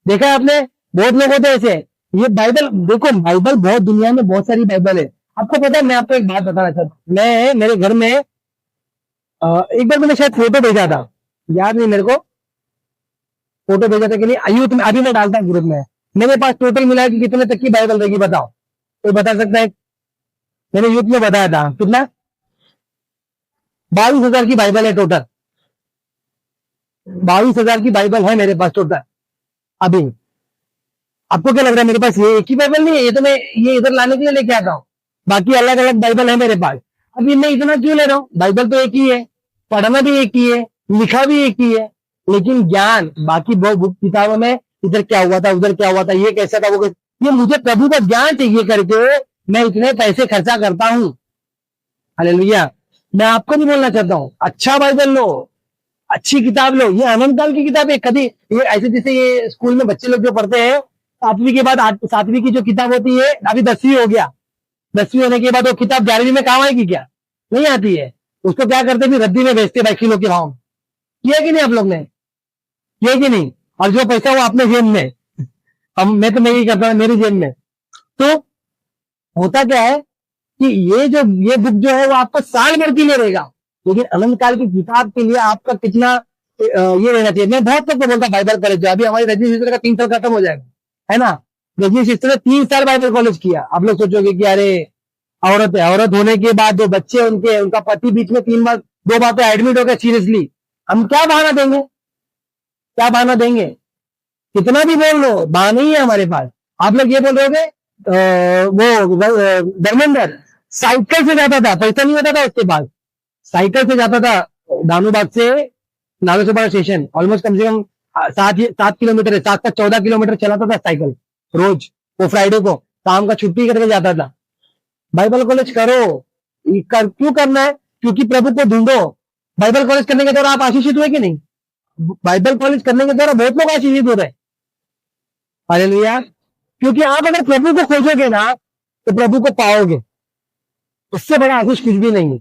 देखा है आपने? बहुत लोग होते हैं ऐसे। ये बाइबल देखो, बाइबल बहुत, दुनिया में बहुत सारी बाइबल है। आपको पता है, मैं आपको एक बात बताना चाहता हूँ। मैं मेरे घर में एक बार मैंने शायद फोटो भेजा था, याद नहीं मेरे को, फोटो भेजा था कि नहीं, यूथ में। अभी मैं डालता हूँ ग्रुप में। मेरे पास टोटल मिला कि कितने तक की बाइबल रहेगी, बताओ कोई बता सकता है? मैंने यूथ में बताया था कितना, 22,000 की बाइबल है टोटल। 22,000 की बाइबल है मेरे पास टोटल अभी। आपको क्या लग रहा है मेरे पास ये एक ही बाइबल नहीं है? ये तो मैं ये इधर लाने के लिए लेके आता हूँ, बाकी अलग अलग बाइबल है मेरे पास। अभी मैं इतना क्यों ले रहा हूँ? बाइबल तो एक ही है, पढ़ना भी एक ही है, लिखा भी एक ही है, लेकिन ज्ञान बाकी बहुत बुक किताबों में, इधर क्या हुआ था, उधर क्या हुआ था, ये कैसा था, वो कैसा। ये मुझे प्रभु का ज्ञान चाहिए करके मैं इतने पैसे खर्चा करता हूँ। हालेलुया। मैं आपको नहीं बोलना चाहता हूँ, अच्छा बाइबल लो, अच्छी किताब लो। ये अनंत काल की किताब है। कभी ये ऐसे जैसे ये स्कूल में बच्चे लोग जो पढ़ते हैं, 7वीं के बाद 7वीं की जो किताब होती है, अभी 10वीं हो गया, 10वीं होने के बाद वो किताब 11वीं में काम आएगी क्या? नहीं आती है। उसको क्या करते भी रद्दी में बेचते भाई, किलो के भाव। किया कि नहीं आप लोग ने? किया कि नहीं? और जो पैसा वो अपने जेब में, अब मैं तो नहीं करता, मेरी जेब में। तो होता क्या है कि ये बुक जो है वो आपको साल भर के लिए रहेगा, लेकिन अनंत काल की किताब के लिए आपका कितना ये रहना चाहिए। मैं बहुत लोग को बोलता बाइबल कॉलेज जो अभी हमारी रजनी सिस्टर का 3 साल खत्म हो जाएगा, है ना। रजनी सिस्टर ने 3 साल बाइबल कॉलेज किया। आप लोग सोचोगे कि अरे औरत है, औरत होने के बाद जो बच्चे उनके, उनका पति बीच में 2 बार पे एडमिट हो गया सीरियसली, हम क्या बहाना देंगे, क्या बहाना देंगे? कितना भी बोल लो बहाना ही है हमारे पास। आप लोग ये बोल रहे होगे वो धर्मेंद्र साइकिल से जाता था, पैसा नहीं होता था उसके पास, साइकिल से जाता था दानूबाग से नागेश्वर स्टेशन, ऑलमोस्ट कम से कम 7 किलोमीटर है, 7 से 14 किलोमीटर चलाता था साइकिल रोज। वो फ्राइडे को काम का छुट्टी करके जाता था। बाइबल कॉलेज करो, क्यों करना है? क्योंकि प्रभु को ढूंढो। बाइबल कॉलेज करने के द्वारा आप आशीषित हुए कि नहीं? बाइबल कॉलेज करने के द्वारा बहुत लोग आशीषित हो रहे हैं। हालेलुया। क्योंकि आप अगर प्रभु को खोजोगे ना तो प्रभु को पाओगे, उससे बड़ा आशीष कुछ भी नहीं है।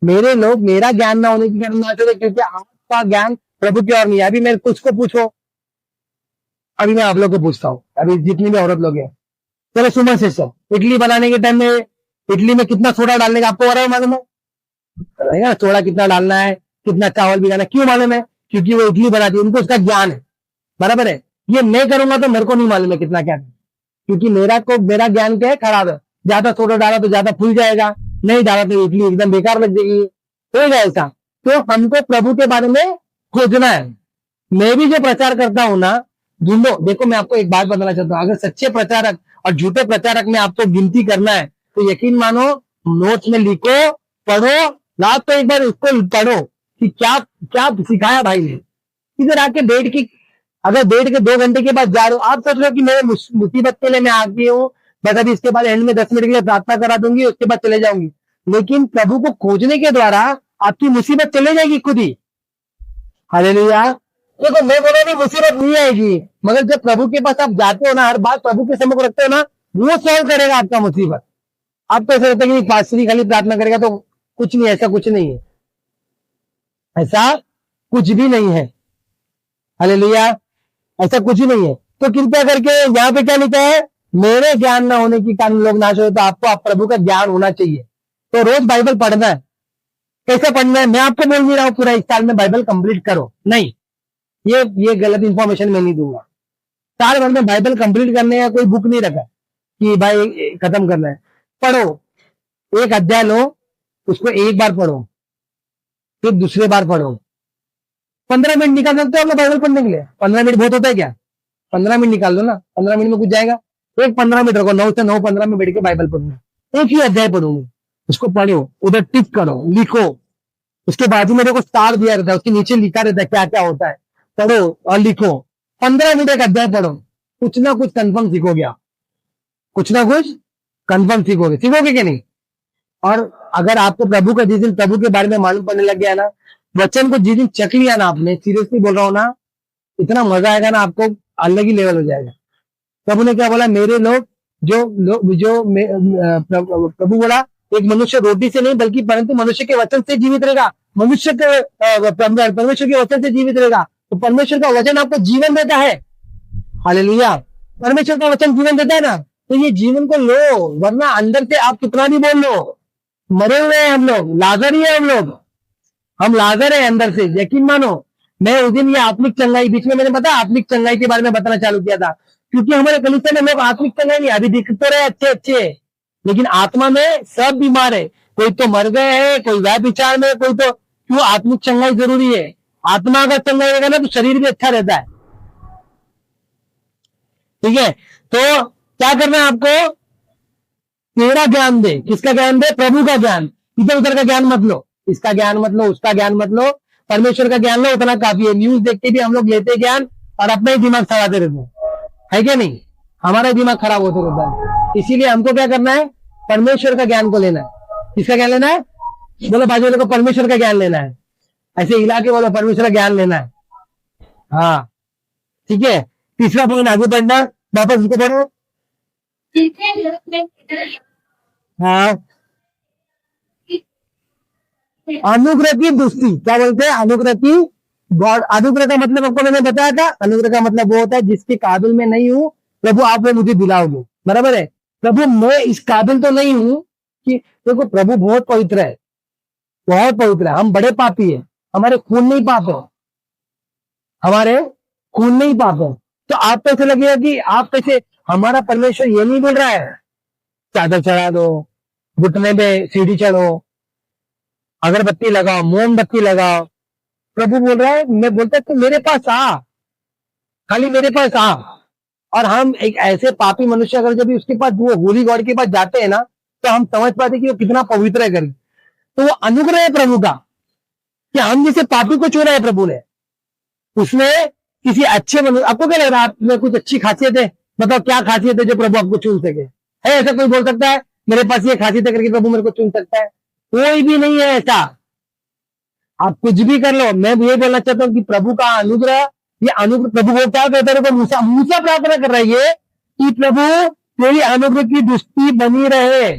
मेरे लोग मेरा ज्ञान ना होने के कारण ना चाहते, क्योंकि आपका ज्ञान प्रभु की ओर नहीं है। अभी मैं कुछ को पूछो, अभी मैं आप लोग को पूछता हूँ, अभी जितनी भी औरत लोग हैं, चलो सुमन सिस्टर, इडली बनाने के टाइम में इडली में कितना सोडा डालने का आपको बराबर मालूम है? सोडा कितना डालना है, कितना चावल भिगाना, क्यों मालूम है? क्योंकि वो इडली बनाती है, उनको उसका ज्ञान है, बराबर है। ये मैं करूंगा तो मेरे को नहीं मालूम है कितना क्या, क्योंकि मेरा ज्ञान क्या है, खराब है। ज्यादा सोडा डाला तो ज्यादा फूल जाएगा, नहीं डाला तो इडली एकदम बेकार लग जाएगी, होगा ऐसा। तो हमको प्रभु के बारे में खोजना है। मैं भी जो प्रचार करता हूं ना, ढूंढो। देखो मैं आपको एक बात बताना चाहता हूँ, अगर सच्चे प्रचारक और झूठे प्रचारक में आपको गिनती करना है तो यकीन मानो, नोट्स में लिखो, पढ़ो, रात को एक बार उसको पढ़ो कि क्या क्या सिखाया भाई ने। इधर आके बैठ के, अगर बैठ के 2 घंटे के बाद जा रहे हो, आप सोच रहे हो कि मेरे मुसीबत के लिए मैं आ गई हूँ, बस अभी इसके बाद एंड में 10 मिनट के लिए प्रार्थना करा दूंगी, उसके बाद चले जाऊंगी। लेकिन प्रभु को खोजने के द्वारा आपकी मुसीबत चले जाएगी खुद ही। हालेलुया। देखो मैं बोला नहीं मुसीबत नहीं आएगी, मगर जब प्रभु के पास आप जाते हो ना, हर बात प्रभु के सम्मुख रखते हो ना, वो सॉल्व करेगा आपका मुसीबत। आपको ऐसा लगता है कि पास्टर खाली प्रार्थना करेगा तो कुछ नहीं, ऐसा कुछ नहीं है, ऐसा कुछ भी नहीं है। हालेलुया, ऐसा कुछ ही नहीं है। तो कृपया करके यहाँ पे क्या लिखा है, मेरे ज्ञान ना होने के कारण लोग नाश हो, तो आपको आप प्रभु का ज्ञान होना चाहिए। तो रोज बाइबल पढ़ना है। कैसे पढ़ना है? मैं आपको बोल नहीं रहा हूँ पूरा 1 साल में बाइबल कंप्लीट करो, नहीं, ये गलत इंफॉर्मेशन मैं नहीं दूंगा। साल भर में बाइबल कंप्लीट करने का कोई बुक नहीं रखा कि भाई खत्म करना है। पढ़ो, 1 अध्याय लो, उसको 1 बार पढ़ो, फिर दूसरे बार पढ़ो। 15 मिनट निकाल सकते हो अपना बाइबल पढ़ने के लिए? 15 मिनट बहुत होता है क्या? 15 मिनट निकाल दो ना, 15 मिनट में कुछ जाएगा? एक 15 मिनट रखो, 9 से 9:15 में बैठ के बाइबल पढ़ूंगा, एक ही अध्याय पढ़ूंगा, उसको पढ़ो, उधर टिक करो, लिखो। उसके बाजू में देखो स्टार दिया रहता है, उसके नीचे लिखा रहता है क्या क्या होता है, पढ़ो और लिखो। 15 मिनट एक अध्याय पढ़ो, कुछ ना कुछ कंफर्म सीखोगे आप, कुछ ना कुछ कंफर्म सीखोगे कि नहीं? और अगर आपको प्रभु का जिस दिन प्रभु के बारे में मालूम पड़ने लग गया ना, वचन को जिस दिन चख लिया ना आपने, सीरियसली बोल रहा हूं ना, इतना मजा आएगा ना आपको, अलग ही लेवल हो जाएगा। प्रभु ने क्या बोला, मेरे लोग प्रभु बोला, एक मनुष्य रोटी से नहीं बल्कि परंतु मनुष्य के वचन से जीवित रहेगा। मनुष्य के परमेश्वर के वचन से जीवित रहेगा। तो परमेश्वर का वचन आपको जीवन देता है। हालेलुया। परमेश्वर का वचन जीवन देता है ना, तो ये जीवन को लो, वरना अंदर से आप कितना भी बोल लो, मरे हुए हैं हम लोग, लाजर ही है हम लाजर है अंदर से, यकीन मानो। मैं उस दिन ये आत्मिक चंगाई, बीच में मैंने बताया आत्मिक चंगाई के बारे में बताना चालू किया था, क्योंकि हमारे कलीसिया में लोग आत्मिक चंगाई नहीं, अभी दिख तो रहे अच्छे अच्छे, लेकिन आत्मा में सब बीमार है। कोई तो मर गए हैं, कोई वह विचार में, कोई तो, क्यों? आत्मिक चंगाई जरूरी है। आत्मा अगर चंगाई रहेगा ना तो शरीर भी अच्छा रहता है। ठीक है, तो क्या करना है आपको? तेरा ज्ञान दे। किसका ज्ञान दे? प्रभु का ज्ञान। इधर उधर का ज्ञान मत लो, इसका ज्ञान मत लो, उसका ज्ञान मत लो, परमेश्वर का ज्ञान लो, उतना काफी है। न्यूज देख के भी हम लोग लेते ज्ञान और अपना ही दिमाग सड़ाते रहते है क्या नहीं? हमारा दिमाग खराब होते रहता है। इसीलिए हमको क्या करना है? परमेश्वर का ज्ञान को लेना है। किसका ज्ञान लेना है? बोलो बाजू वाले को, परमेश्वर का ज्ञान लेना है। ऐसे हिला के बोलो, परमेश्वर का ज्ञान लेना है। हाँ, ठीक है। तीसरा पॉइंट आगे बढ़ना, वापस उसको पढ़ो। हाँ, अनुग्रह की दुष्टि, क्या बोलते हैं? अनुग्रह की गॉड। अनुग्रह का मतलब आपको मैंने बताया था, अनुग्रह का मतलब वो होता है जिसके काबिल में नहीं हूं, प्रभु आप वो मुझे दिलाओगे, बराबर है। प्रभु मैं इस काबिल तो नहीं हूं कि देखो प्रभु बहुत पवित्र है, बहुत पवित्र है, हम बड़े पापी है, हमारे खून नहीं पाप है, हमारे खून नहीं पाप है। तो आप कैसे लगेगा कि आप कैसे, हमारा परमेश्वर ये नहीं बोल रहा है चादर चढ़ा दो, घुटने पे सीढ़ी चढ़ो, अगरबत्ती लगाओ, मोमबत्ती लगाओ। प्रभु बोल रहा है, मैं बोलता है तू मेरे पास आ, खाली मेरे पास आ। और हम एक ऐसे पापी मनुष्य अगर जब भी उसके पास, वो होली गॉड के पास जाते हैं ना, तो हम समझ पाते कि वो कितना पवित्र है करके। तो वो अनुग्रह है प्रभु का कि हम जैसे पापी को चुना है प्रभु ने। उसने किसी अच्छे मनुष्य, आपको क्या लग रहा है आप में कुछ अच्छी खासियत है? बताओ क्या खासियत है जो प्रभु आपको चुन सके? है ऐसा कोई बोल सकता है मेरे पास ये खासियत है करके प्रभु मेरे को चुन सकता है? कोई भी नहीं है ऐसा। आप कुछ भी कर लो, मैं ये बोलना चाहता हूँ कि प्रभु का अनुग्रह, ये अनुग्रह प्रभु को क्या कहते हैं, मूसा मूसा प्रार्थना कर रहा है ये कि प्रभु तेरी अनुग्रह की दृष्टि बनी रहे,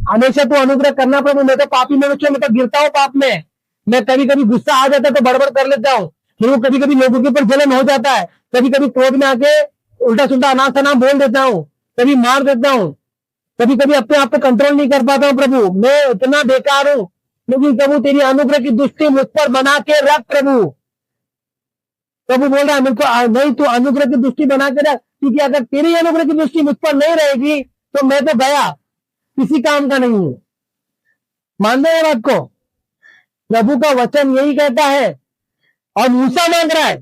हमेशा तो अनुग्रह करना प्रभु। मैं तो पापी मनुष्य, मैं तो गिरता हूँ पाप में, मैं कभी कभी गुस्सा आ जाता है तो बड़बड़ कर लेता हूँ, मेरे को कभी कभी लोगों के ऊपर जलन हो जाता है, कभी कभी क्रोध में आके उल्टा सुल्टा अनाथ शनाथ बोल देता हूँ, कभी मार देता हूँ, कभी कभी अपने आप को कंट्रोल नहीं कर पाता हूँ प्रभु, मैं इतना बेकार हूँ। लेकिन प्रभु तेरी अनुग्रह की दृष्टि मुझ पर बना के रख प्रभु। प्रभु बोल रहा है मेरे को नहीं, तू अनुग्रह की दृष्टि बना के रख, क्योंकि अगर तेरी अनुग्रह की दृष्टि मुझ पर नहीं रहेगी तो मैं तो गया, किसी काम का नहीं हूं। मान रहे हैं बात को? प्रभु का वचन यही कहता है। और मूसा मांग रहा है,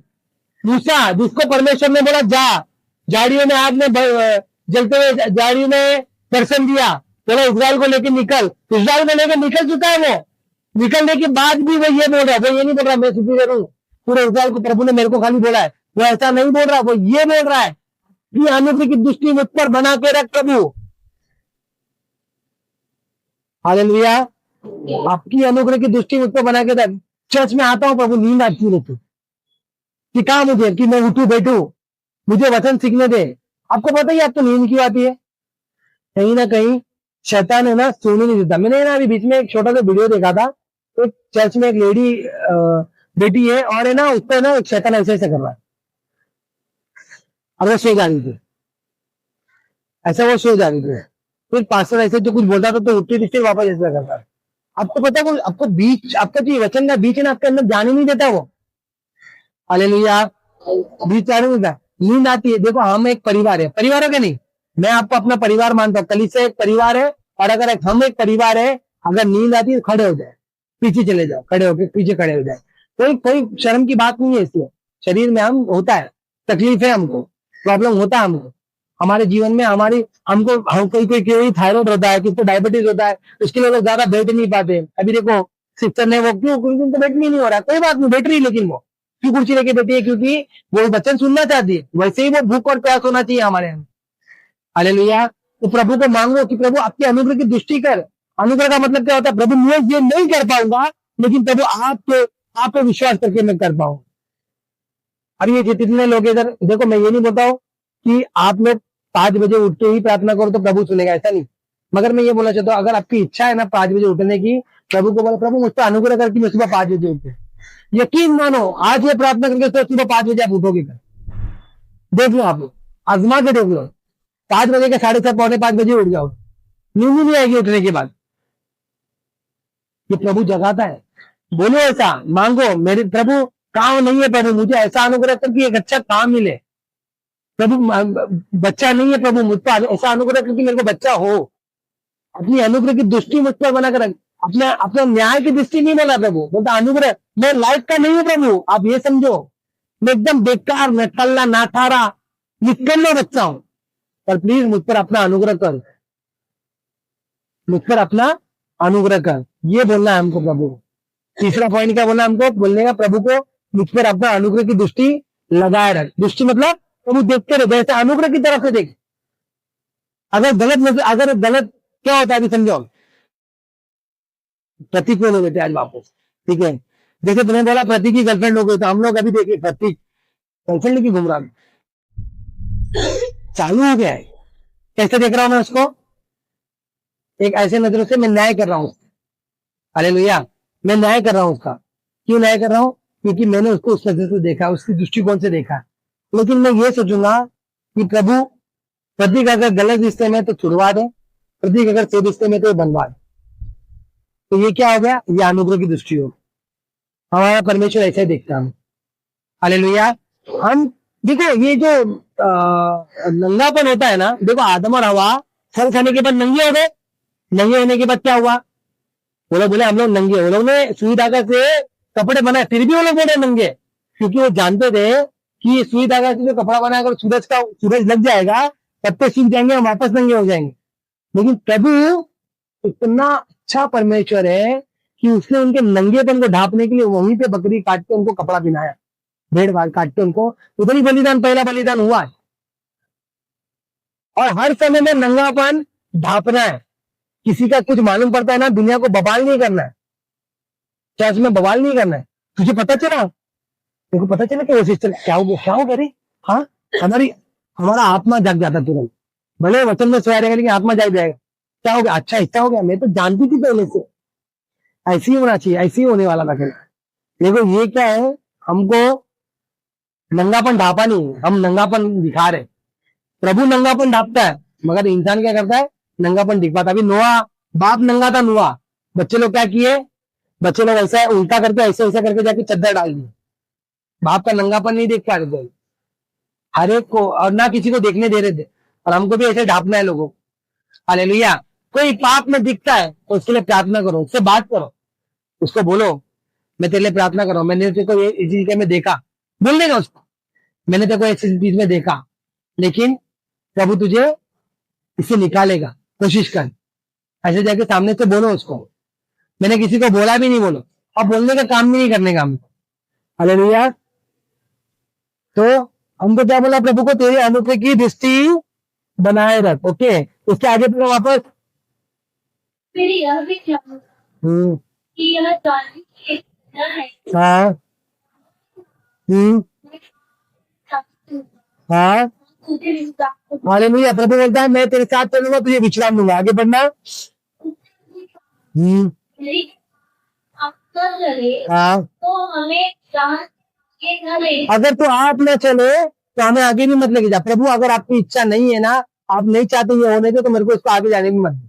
मूसा जिसको परमेश्वर ने बोला जा, झाड़ियों में आग में जलते हुए झाड़ियों में दर्शन दिया, बोला इस्राएल को लेकर निकल, इस्राएल को लेकर निकल चुका है। वो निकलने के बाद भी वो ये बोल रहा है, वो ये नहीं बोल रहा मैं सुपीरियर हूं, पूरे इस्राएल को प्रभु ने मेरे को खाली बोला है, वो ऐसा नहीं बोल रहा, वो ये बोल रहा है कि अनुग्रह की दृष्टि मुझ पर बना के रख प्रभु। हालेलुया। आपकी अनुग्रह की दृष्टि मुझ पर बना के रख। चर्च में आता हूं प्रभु, नींद आती रहती कि कहा मुझे कि मैं उठू बैठू, मुझे वचन सीखने दे। आपको पता ही आपको नींद क्यों आती है? कहीं ना कहीं शैतान है ना, सोने नहीं देता। मैंने ना अभी बीच में एक छोटा सा वीडियो देखा था, एक चर्च में एक लेडी बेटी है और है ना उस पर ना एक शैतान ऐसे ऐसे कर रहा है, अब वो सो जा रही थी, ऐसा वो सो जा रही थी, फिर पास्टर ऐसे जो कुछ बोलता था तो उठती थी वापस ऐसा करता है। आपको पता है आपको बीच, आपका जो वचन का बीच है ना, आपके अंदर जाने नहीं देता वो। हालेलुया। बीच जाने नहीं देता, नींद आती है। देखो हम एक परिवार है, परिवार है क्या नहीं? मैं आपको अपना परिवार मानता हूँ, कलीसिया एक परिवार है, और अगर हम एक परिवार है, अगर नींद आती है तो खड़े हो जाए, पीछे चले जाओ, खड़े होकर पीछे खड़े हो जाए, कोई शर्म की बात नहीं है। इसलिए शरीर में हम होता है, तकलीफ है, हमको प्रॉब्लम होता है, हमको हमारे जीवन में हमारी हमको हम कोई थायराइड होता है, किसको डायबिटीज होता है, उसके लिए लोग ज्यादा बैठ नहीं पाते। अभी देखो सिस्टर ने वो क्यों, उनको बैठ नहीं हो रहा, कोई बात नहीं, बैठ रही, लेकिन वो क्यों कुर्सी लेके बैठी है? क्योंकि वो वचन सुनना चाहती है। वैसे ही वो भूख और प्यास होना चाहिए हमारे यहाँ। हालेलुया। तो प्रभु को मांगो कि प्रभु आपके अनुग्रह की दृष्टि कर। अनुग्रह का मतलब क्या होता है? प्रभु मैं ये नहीं कर पाऊंगा, लेकिन प्रभु आप पे विश्वास करके मैं कर पाऊं। अब ये जितने लोग इधर देखो, मैं ये नहीं बोलता हूँ कि आप लोग 5 बजे उठ के ही प्रार्थना करो तो प्रभु सुनेगा, ऐसा नहीं। मगर मैं ये बोलना चाहता हूँ, अगर आपकी इच्छा है ना 5 बजे उठने की, प्रभु को बोलो प्रभु मुझ पर अनुग्रह कर कि मैं सुबह 5 बजे उठे। यकीन मानो आज ये प्रार्थना करके तो सुबह 5 बजे आप उठोगे। देख लो, आप आजमा के देख लो, 5 बजे के 7:30 पौने 5 बजे उठ जाओ, नींद नहीं आएगी उठने के बाद। ये प्रभु जगाता है। बोलो ऐसा, मांगो मेरे प्रभु काम नहीं है, प्रभु मुझे ऐसा अनुग्रह कर कि एक अच्छा काम मिले। प्रभु बच्चा नहीं है, प्रभु मुझ पर ऐसा अनुग्रह कर कि मेरे को बच्चा हो। अपनी अनुग्रह की दृष्टि मुझ पर बनाकर रख, अपना न्याय की दृष्टि नहीं बोला प्रभु, बोलता अनुग्रह मैं लायक का नहीं हूं प्रभु, आप ये समझो, मैं एकदम बेकार, मैं टल्ला नाठारा निकलने बच्चा हूं, पर प्लीज मुझ पर अपना अनुग्रह कर, मुझ पर अपना अनुग्रह कर। ये बोलना है हमको प्रभु। तीसरा पॉइंट क्या बोलना हमको? बोलने का प्रभु को मुझ पर अपना अनुग्रह की दृष्टि लगाए रख। दृष्टि मतलब प्रभु देखते रहे, जैसे अनुग्रह की तरफ से देख। अगर गलत क्या होता है अभी समझो। प्रतीक में लोग आज वापस, ठीक है, जैसे तुमने बोला प्रतीक की गर्लफ्रेंड हो गई, तो हम लोग अभी देखिए प्रतीक गर्लफ्रेंड लेके घूम रहा चालू हो गया है। कैसे देख रहा हूं मैं उसको? एक ऐसे नजरों से मैं न्याय कर रहा हूं। हालेलुया। मैं न्याय कर रहा हूं उसका। क्यों न्याय कर रहा हूं? क्योंकि मैंने उसको उस नजर से देखा, उसकी दृष्टिकोण से देखा। लेकिन मैं ये सोचूंगा कि प्रभु प्रतीक अगर गलत रिश्ते में तो छुड़वा दे, प्रतीक अगर से रिश्ते में तो बनवा, तो ये क्या हो गया, ये अनुग्रह की दृष्टि हो। हमारा परमेश्वर ऐसे ही देखता है। हालेलुया। हम देखो ये जो नंगापन होता है ना, देखो आदम और हवा फल खाने के बाद नंगे हो गए। नंगे होने के बाद क्या हुआ, वो लोग बोले हम लोग नंगे, वो लोग ने सुई धागा से कपड़े बनाए, फिर भी वो लोग बोले नंगे, क्योंकि वो जानते थे कि सुई धागा से जो कपड़ा बनाया अगर सूरज लग जाएगा पत्ते सूख जाएंगे, हम वापस नंगे हो जाएंगे। लेकिन प्रभु इतना अच्छा परमेश्वर है कि उसने उनके नंगेपन को ढांपने के लिए वहीं पे बकरी काट के उनको कपड़ा पहनाया, भेड़ काट के उनको, उधर ही बलिदान, पहला बलिदान हुआ है। और हर समय में नंगापन ढांपना है। किसी का कुछ मालूम पड़ता है ना, दुनिया को बवाल नहीं करना है, चर्च में बवाल नहीं करना है। तुझे पता चला, तुमको पता चला कि वो सिस्टर क्या हो गया रे, हाँ हमारा आत्मा जाग जाता तुरंत, भले वचन में सोया रहेगा लेकिन आत्मा जाग जाएगा। क्या हो गया, अच्छा ऐसा हो गया, मैं तो जानती थी पहले से, ऐसे ही होना चाहिए, ऐसे ही होने वाला था। देखो ये क्या है, हमको नंगापन ढापा नहीं, हम नंगापन दिखा रहे। प्रभु नंगापन ढापता है, मगर इंसान क्या करता है, नंगापन दिख पाता। अभी नोआ, बाप नंगा था नोआ, बच्चे लोग क्या किए, बच्चे लोग ऐसा उल्टा करके ऐसे ऐसा करके जाके चद्दर डाल दी। बाप का नंगापन नहीं देख पा रहे थे हर एक को, और ना किसी को देखने दे रहे थे। और हमको भी ऐसे ढापना है लोगों को। हालेलुया। कोई पाप में दिखता है तो उसके लिए प्रार्थना करो, उससे बात करो, उसको बोलो मैं तेरे लिए प्रार्थना कर रहा हूं, मैंने तेरे को इस चीज में देखा, बोल देगा उसको मैंने तेरे को इस चीज में देखा, लेकिन प्रभु तुझे इससे निकालेगा, कोशिश कर। ऐसे जाके सामने से बोलो उसको, मैंने किसी को बोला भी नहीं, बोलो। और बोलने का काम भी नहीं करने का हमको। हालेलुया। तो हमको क्या बोला प्रभु को, तेरे अनुग्रह की दृष्टि बनाए रख। ओके, उसके आगे फिर वापस फिर यह भी हम्म कि यह जानना है हाँ हाँ हालेलुया। प्रभु बोलता है मैं तेरे साथ चलूंगा, तुझे विश्राम दूंगा। आगे बढ़ना। हाँ, तो हमें अगर तो आप न चले तो हमें आगे भी मत लेके जा। प्रभु अगर आपकी इच्छा नहीं है ना, आप नहीं चाहते ये होने के, तो मेरे को इसको आगे जाने भी मत दे।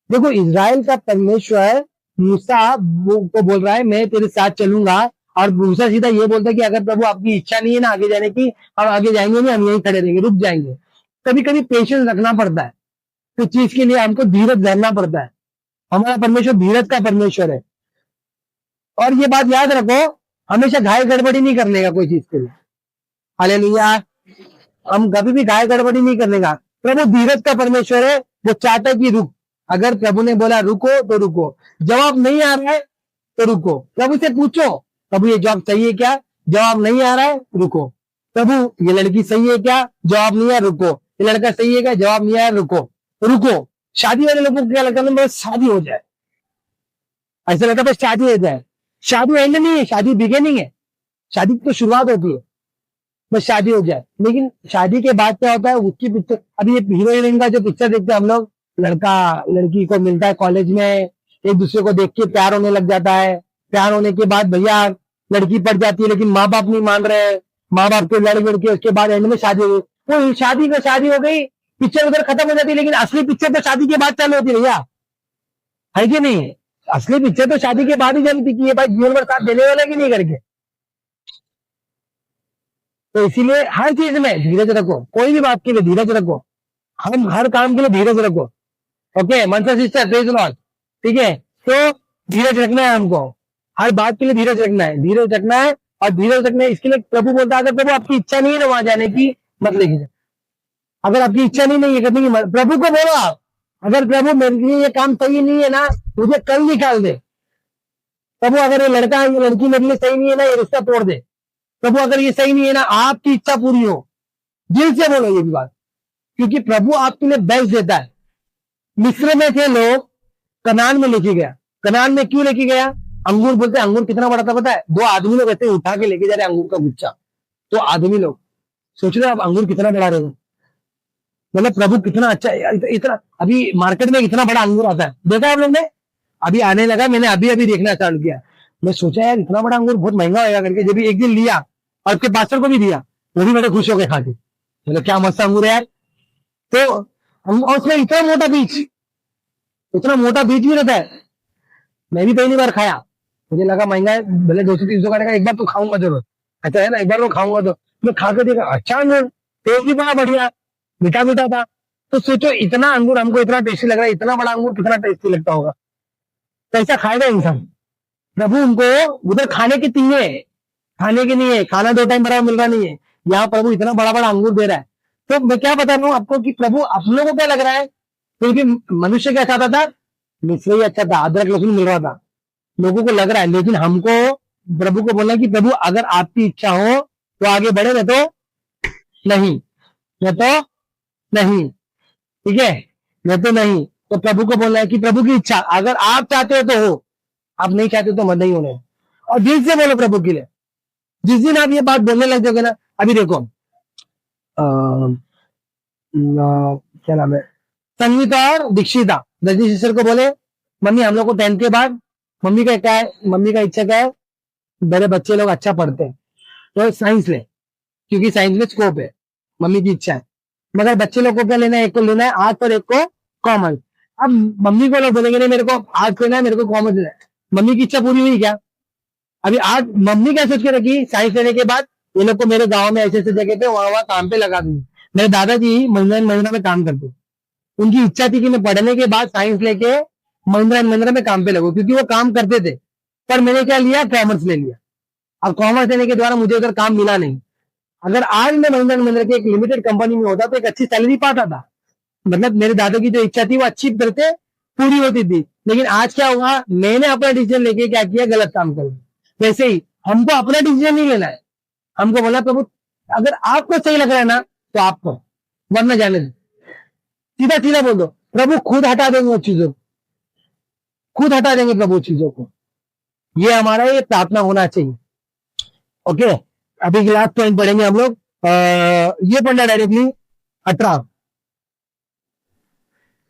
देखो इजराइल का परमेश्वर मूसा को बोल रहा है मैं तेरे साथ चलूंगा, और मूसा सीधा ये बोलता है कि अगर प्रभु आपकी इच्छा नहीं है ना आगे जाने की, हम आगे जाएंगे नहीं, हम यहीं खड़े रहेंगे, रुक जाएंगे। कभी कभी पेशेंस रखना पड़ता है, तो चीज के लिए हमको धीरज धरना पड़ता है। हमारा परमेश्वर धीरज का परमेश्वर है। और ये बात याद रखो, हमेशा घायल गड़बड़ी नहीं करने का कोई चीज के लिए। हालेलुया। हम कभी भी घायल गड़बड़ी नहीं करने का। प्रभु धीरज का परमेश्वर है, वो चाहता है कि रुक। अगर प्रभु ने बोला रुको तो रुको, जवाब नहीं आ रहा है तो रुको, प्रभु से पूछो प्रभु ये जॉब सही है क्या, जवाब नहीं आ रहा है रुको। प्रभु ये लड़की सही है क्या, जवाब नहीं आया रुको। ये लड़का सही है क्या, जवाब नहीं आया रुको। रुको। शादी वाले लोगों को क्या लगता है, बस शादी हो जाए, ऐसा लगता है बस शादी हो जाए। शादी एंड नहीं है, शादी बिगिनिंग है, शादी की तो शुरुआत होती है, बस शादी हो जाए। लेकिन शादी के बाद क्या होता है, उसकी पिक्चर, अभी ये हीरो हीरोइन का जो पिक्चर देखते हैं हम लोग, लड़का लड़की को मिलता है कॉलेज में, एक दूसरे को देख के प्यार होने लग जाता है। प्यार होने के बाद भैया लड़की पड़ जाती है, लेकिन माँ बाप नहीं मान रहे, माँ बाप के लड़ के उसके बाद एंड में शादी हो गई। वो शादी का शादी हो गई, पिक्चर उधर खत्म हो जाती है, लेकिन असली पिक्चर तो शादी के बाद चालू होती है भैया, है कि नहीं। असली पिक्चर तो शादी के बाद ही चलती कि ये भाई जीवन भर साथ देने वाला कि नहीं करके। तो इसीलिए हर चीज में धीरज रखो, कोई भी बात के लिए धीरज रखो, हम हर काम के लिए धीरज रखो। ओके मनसा सिस्टर, प्रेज लॉर्ड। ठीक है, तो धीरज रखना है हमको, हर बात के लिए धीरज रखना है, धीरज रखना है। और धीरज रखना है इसके लिए प्रभु बोलता है अगर प्रभु आपकी इच्छा नहीं है ना वहां जाने की, मत लेके जाए। अगर आपकी इच्छा नहीं है करने की, प्रभु को बोलो आप, अगर प्रभु मेरे लिए ये काम सही नहीं है ना, मुझे कल निकाल दे। प्रभु अगर ये लड़का ये लड़की मेरे लिए सही नहीं है ना, ये रिश्ता तोड़ दे। प्रभु अगर ये सही नहीं है ना, आपकी इच्छा पूरी हो, दिल से बोलो ये भी बात, क्योंकि प्रभु आपके लिए बेस्ट देता है। मिस्र में थे लोग, कनान में लेके गया। कनान में क्यों लेके गया, अंगूर बोलते हैं, अंगूर कितना बड़ा था पता है, 2 आदमी लोग ऐसे उठा के लेके जा रहे अंगूर का गुच्छा। तो आदमी लोग सोच रहे अब अंगूर कितना बड़ा रहेगा, मतलब प्रभु कितना अच्छा है। इतना अभी मार्केट में इतना बड़ा अंगूर आता है, देखा आप लोग ने, अभी आने लगा, मैंने अभी अभी देखना चालू किया। मैं सोचा यार इतना बड़ा अंगूर बहुत महंगा होगा करके, जब भी एक दिन लिया और उसके पास्टर को भी दिया, वो भी बड़े खुश हो गए खा के, मतलब क्या मस्त अंगूर है यार। तो उसमें इतना मोटा बीज, उतना मोटा बीज भी रहता है। मैं भी पहली बार खाया, मुझे लगा महंगा है, भले 200-300 का, एक बार तो खाऊंगा जरूर, अच्छा है ना, एक बार तो खाऊंगा। तो मैं खा के देखा, अच्छा अंगूर, टेस्ट भी बड़ा बढ़िया, मीठा मीठा था। तो सोचो इतना अंगूर हमको इतना टेस्टी लग रहा है, इतना बड़ा अंगूर कितना टेस्टी लगता होगा, कैसा खाएगा इंसान। प्रभु उनको उधर खाने की तीन है, खाने की नहीं है, खाना 2 टाइम बराबर मिल रहा नहीं है, यहाँ प्रभु इतना बड़ा बड़ा अंगूर दे रहा है। तो मैं क्या बता रहा हूँ आपको कि प्रभु अपनों को क्या लग रहा है, क्योंकि मनुष्य क्या चाहता था, मिश्री अच्छा था, अदरक लहसुन मिल रहा था, लोगों को लग रहा है। लेकिन हमको प्रभु को बोलना कि प्रभु अगर आपकी इच्छा हो तो आगे बढ़े, नहीं तो नहीं, नहीं तो नहीं, ठीक है, नहीं तो नहीं। तो प्रभु को बोलना है कि प्रभु की इच्छा, अगर आप चाहते हो तो हो, आप नहीं चाहते तो मत नहीं होने। और दिल से बोलो प्रभु के लिए। जिस दिन आप ये बात बोलने लग जाओगे ना, अभी देखो क्या नाम है, संगीता और दीक्षिता रजनी सिस्टर को बोले, मम्मी हम लोग को 10th के बाद, मम्मी का क्या है, मम्मी का इच्छा क्या है, मेरे बच्चे लोग अच्छा पढ़ते हैं तो साइंस ले, क्योंकि साइंस में स्कोप है, मम्मी की इच्छा है। मगर बच्चे लोग को क्या लेना है, एक को लेना है आर्ट्स और एक को कॉमर्स। अब मम्मी को लोग बोलेंगे नहीं मेरे को आर्ट्स लेना है, मेरे को कॉमर्स लेना है, मम्मी की इच्छा पूरी हुई क्या? अभी आज मम्मी क्या सोच के रखी, साइंस लेने के बाद ये लोग को मेरे गांव में ऐसे ऐसे जगह पे वहां वहां काम पे लगा दूंगी। मेरे दादाजी महिंद्रा एंड महिंद्रा में काम करते, उनकी इच्छा थी कि मैं पढ़ने के बाद साइंस लेके महिंद्रा एंड महिंद्रा में काम पे लगू, क्योंकि वो काम करते थे। पर मैंने क्या लिया, कॉमर्स ले लिया। अब कॉमर्स लेने के द्वारा मुझे उधर काम मिला नहीं। अगर आज मैं महिंद्रा एंड महिंद्रा की एक लिमिटेड कंपनी में होता तो एक अच्छी सैलरी पाता था, मतलब मेरे दादा की जो इच्छा थी वो अच्छी तरह से पूरी होती थी। लेकिन आज क्या हुआ, मैंने अपना डिसीजन लेके क्या किया, गलत काम कर दिया। वैसे ही हमको अपना डिसीजन नहीं लेना है, हमको बोला प्रभु अगर आपको सही लग रहा है ना तो आपको, वरना जाने दो। सीधा सीधा बोल दो, प्रभु खुद हटा देंगे वो चीजों को, खुद हटा देंगे प्रभु चीजों को। ये हमारा ये प्रार्थना होना चाहिए। ओके, अभी लास्ट पॉइंट पढ़ेंगे हम लोग। ये पढ़ना डायरेक्टली 18।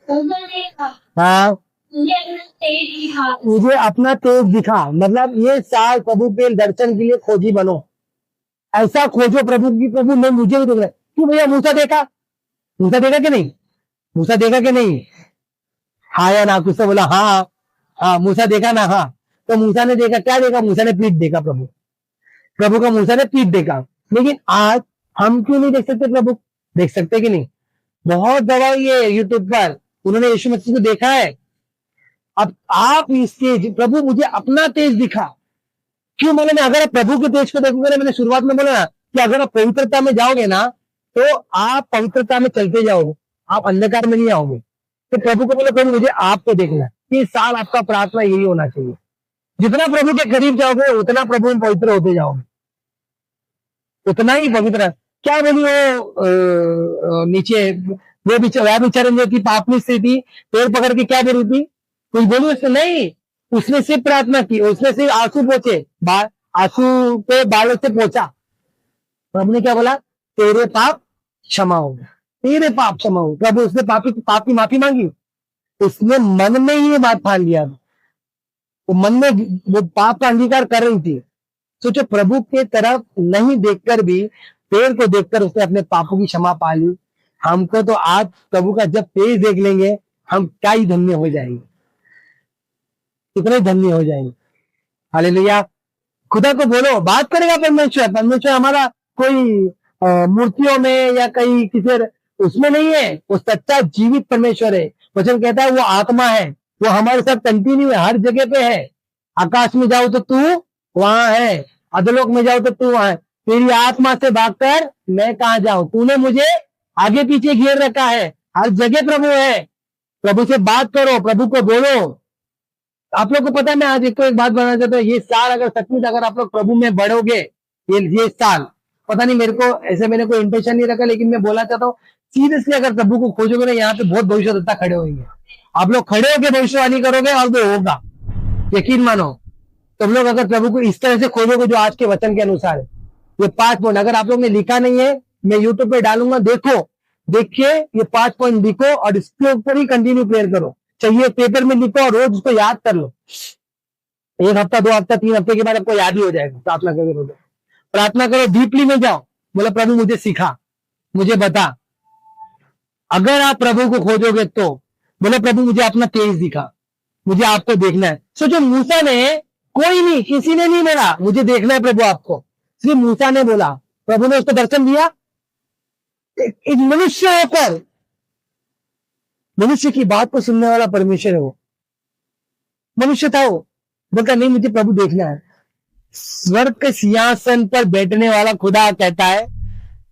उन्होंने कहा, हाँ, मुझे अपना तेज दिखा। मुझे अपना तेज दिखा, मतलब ये साल प्रभु के दर्शन के लिए खोजी बनो, ऐसा खोजो प्रभु की, प्रभु मैं मुझे भी देख रहा है। क्यों भैया, मूसा देखा, मूसा देखा कि नहीं, मूसा देखा कि नहीं, हाँ या ना, कुछ तो बोला हाँ, हाँ मूसा देखा ना, हाँ। तो मूसा ने देखा, क्या देखा, मूसा ने पीठ देखा, प्रभु प्रभु का मूसा ने पीठ देखा। लेकिन आज हम क्यों नहीं देख सकते, प्रभु देख सकते कि नहीं? बहुत जगह ये यूट्यूब पर उन्होंने यीशु मसीह को देखा है। अब आप इस तेज, प्रभु मुझे अपना तेज दिखा, क्यों बोले ना, अगर आप प्रभु के तेज को देखोगे ना, मैंने शुरुआत में बोला ना कि अगर आप पवित्रता में जाओगे ना तो आप पवित्रता में चलते जाओगे, आप अंधकार में नहीं आओगे। तो प्रभु को बोले प्रभु मुझे आपको देखना है। इस साल आपका प्रार्थना यही होना चाहिए, जितना प्रभु के करीब जाओगे उतना प्रभु में पवित्र होते जाओगे, उतना ही पवित्र। क्या बोली वो नीचे वो बेचारे जो थी पापनी स्थिति, पैर पकड़ के क्या बोल रही थी, कुछ बोली उसने नहीं, उसने सिर्फ प्रार्थना की, उसने सिर्फ आंसू पोछे, आंसू पे बालों से पोछा। प्रभु ने क्या बोला, तेरे पाप क्षमा हो गए, तेरे पाप क्षमा हो। प्रभु उसने पाप की माफी मांगी, उसने मन में ही ये बात ठान लिया, वो मन में वो पाप का अंगीकार कर रही थी। सोचो, प्रभु के तरफ नहीं देखकर भी पेड़ को देखकर उसने अपने पापों की क्षमा पा ली। हमको तो आज प्रभु का जब पेज देख लेंगे हम क्या ही धन्य हो जाएंगे, कितने धन्य हो जाएंगे। हालेलुया। खुदा को बोलो, बात करेगा परमेश्वर। परमेश्वर हमारा कोई मूर्तियों में या कहीं किसी उसमें नहीं है, वो सच्चा जीवित परमेश्वर है। वचन कहता है वो आत्मा है, वो हमारे साथ कंटिन्यू है, हर जगह पे है। आकाश में जाओ तो तू वहां है, अधोलोक में जाओ तो तू वहां है। तेरी आत्मा से भागकर मैं कहाँ जाऊं, तूने मुझे आगे पीछे घेर रखा है, हर जगह प्रभु है। प्रभु से बात करो, प्रभु को बोलो। आप लोग को पता है, मैं आज एक बात बनाना चाहता हूँ। ये साल अगर सचमुच अगर आप लोग प्रभु में बढ़ोगे, ये साल पता नहीं, मेरे को ऐसे मैंने कोई इंटेंशन नहीं रखा, लेकिन मैं बोलना चाहता हूँ सीरियसली, अगर प्रभु को खोजोगे ना, यहाँ पे बहुत भविष्यवक्ता खड़े होंगे। आप लोग खड़े होकर भविष्यवाणी करोगे और वो होगा, यकीन मानो। तुम लोग अगर प्रभु को इस तरह से खोजोगे जो आज के वचन के अनुसार है, ये 5 पॉइंट अगर आप लोग ने लिखा नहीं है, मैं यूट्यूब पे डालूंगा, देखो, देखिए ये 5 पॉइंट लिखो और इसके ऊपर ही कंटिन्यू प्रेयर करो। चाहिए पेपर में लिखो और रोज उसको याद कर लो। 1 हफ्ता 2 हफ्ता 3 हफ्ते के बाद आपको याद ही हो जाएगा। प्रार्थना करो, प्रार्थना करो, डीपली में जाओ, बोला प्रभु मुझे सिखा, मुझे बता। अगर आप प्रभु को खोजोगे तो बोले प्रभु मुझे अपना तेज दिखा, मुझे आपको देखना है। सोचो मूसा ने, कोई नहीं, किसी ने नहीं बोला मुझे देखना है प्रभु आपको, सिर्फ मूसा ने बोला, प्रभु ने उसको दर्शन दिया। एक मनुष्य होकर, मनुष्य की बात को सुनने वाला परमेश्वर है वो, मनुष्य था वो, बोलता नहीं मुझे प्रभु देखना है। स्वर्ग के सिंहासन पर बैठने वाला खुदा कहता है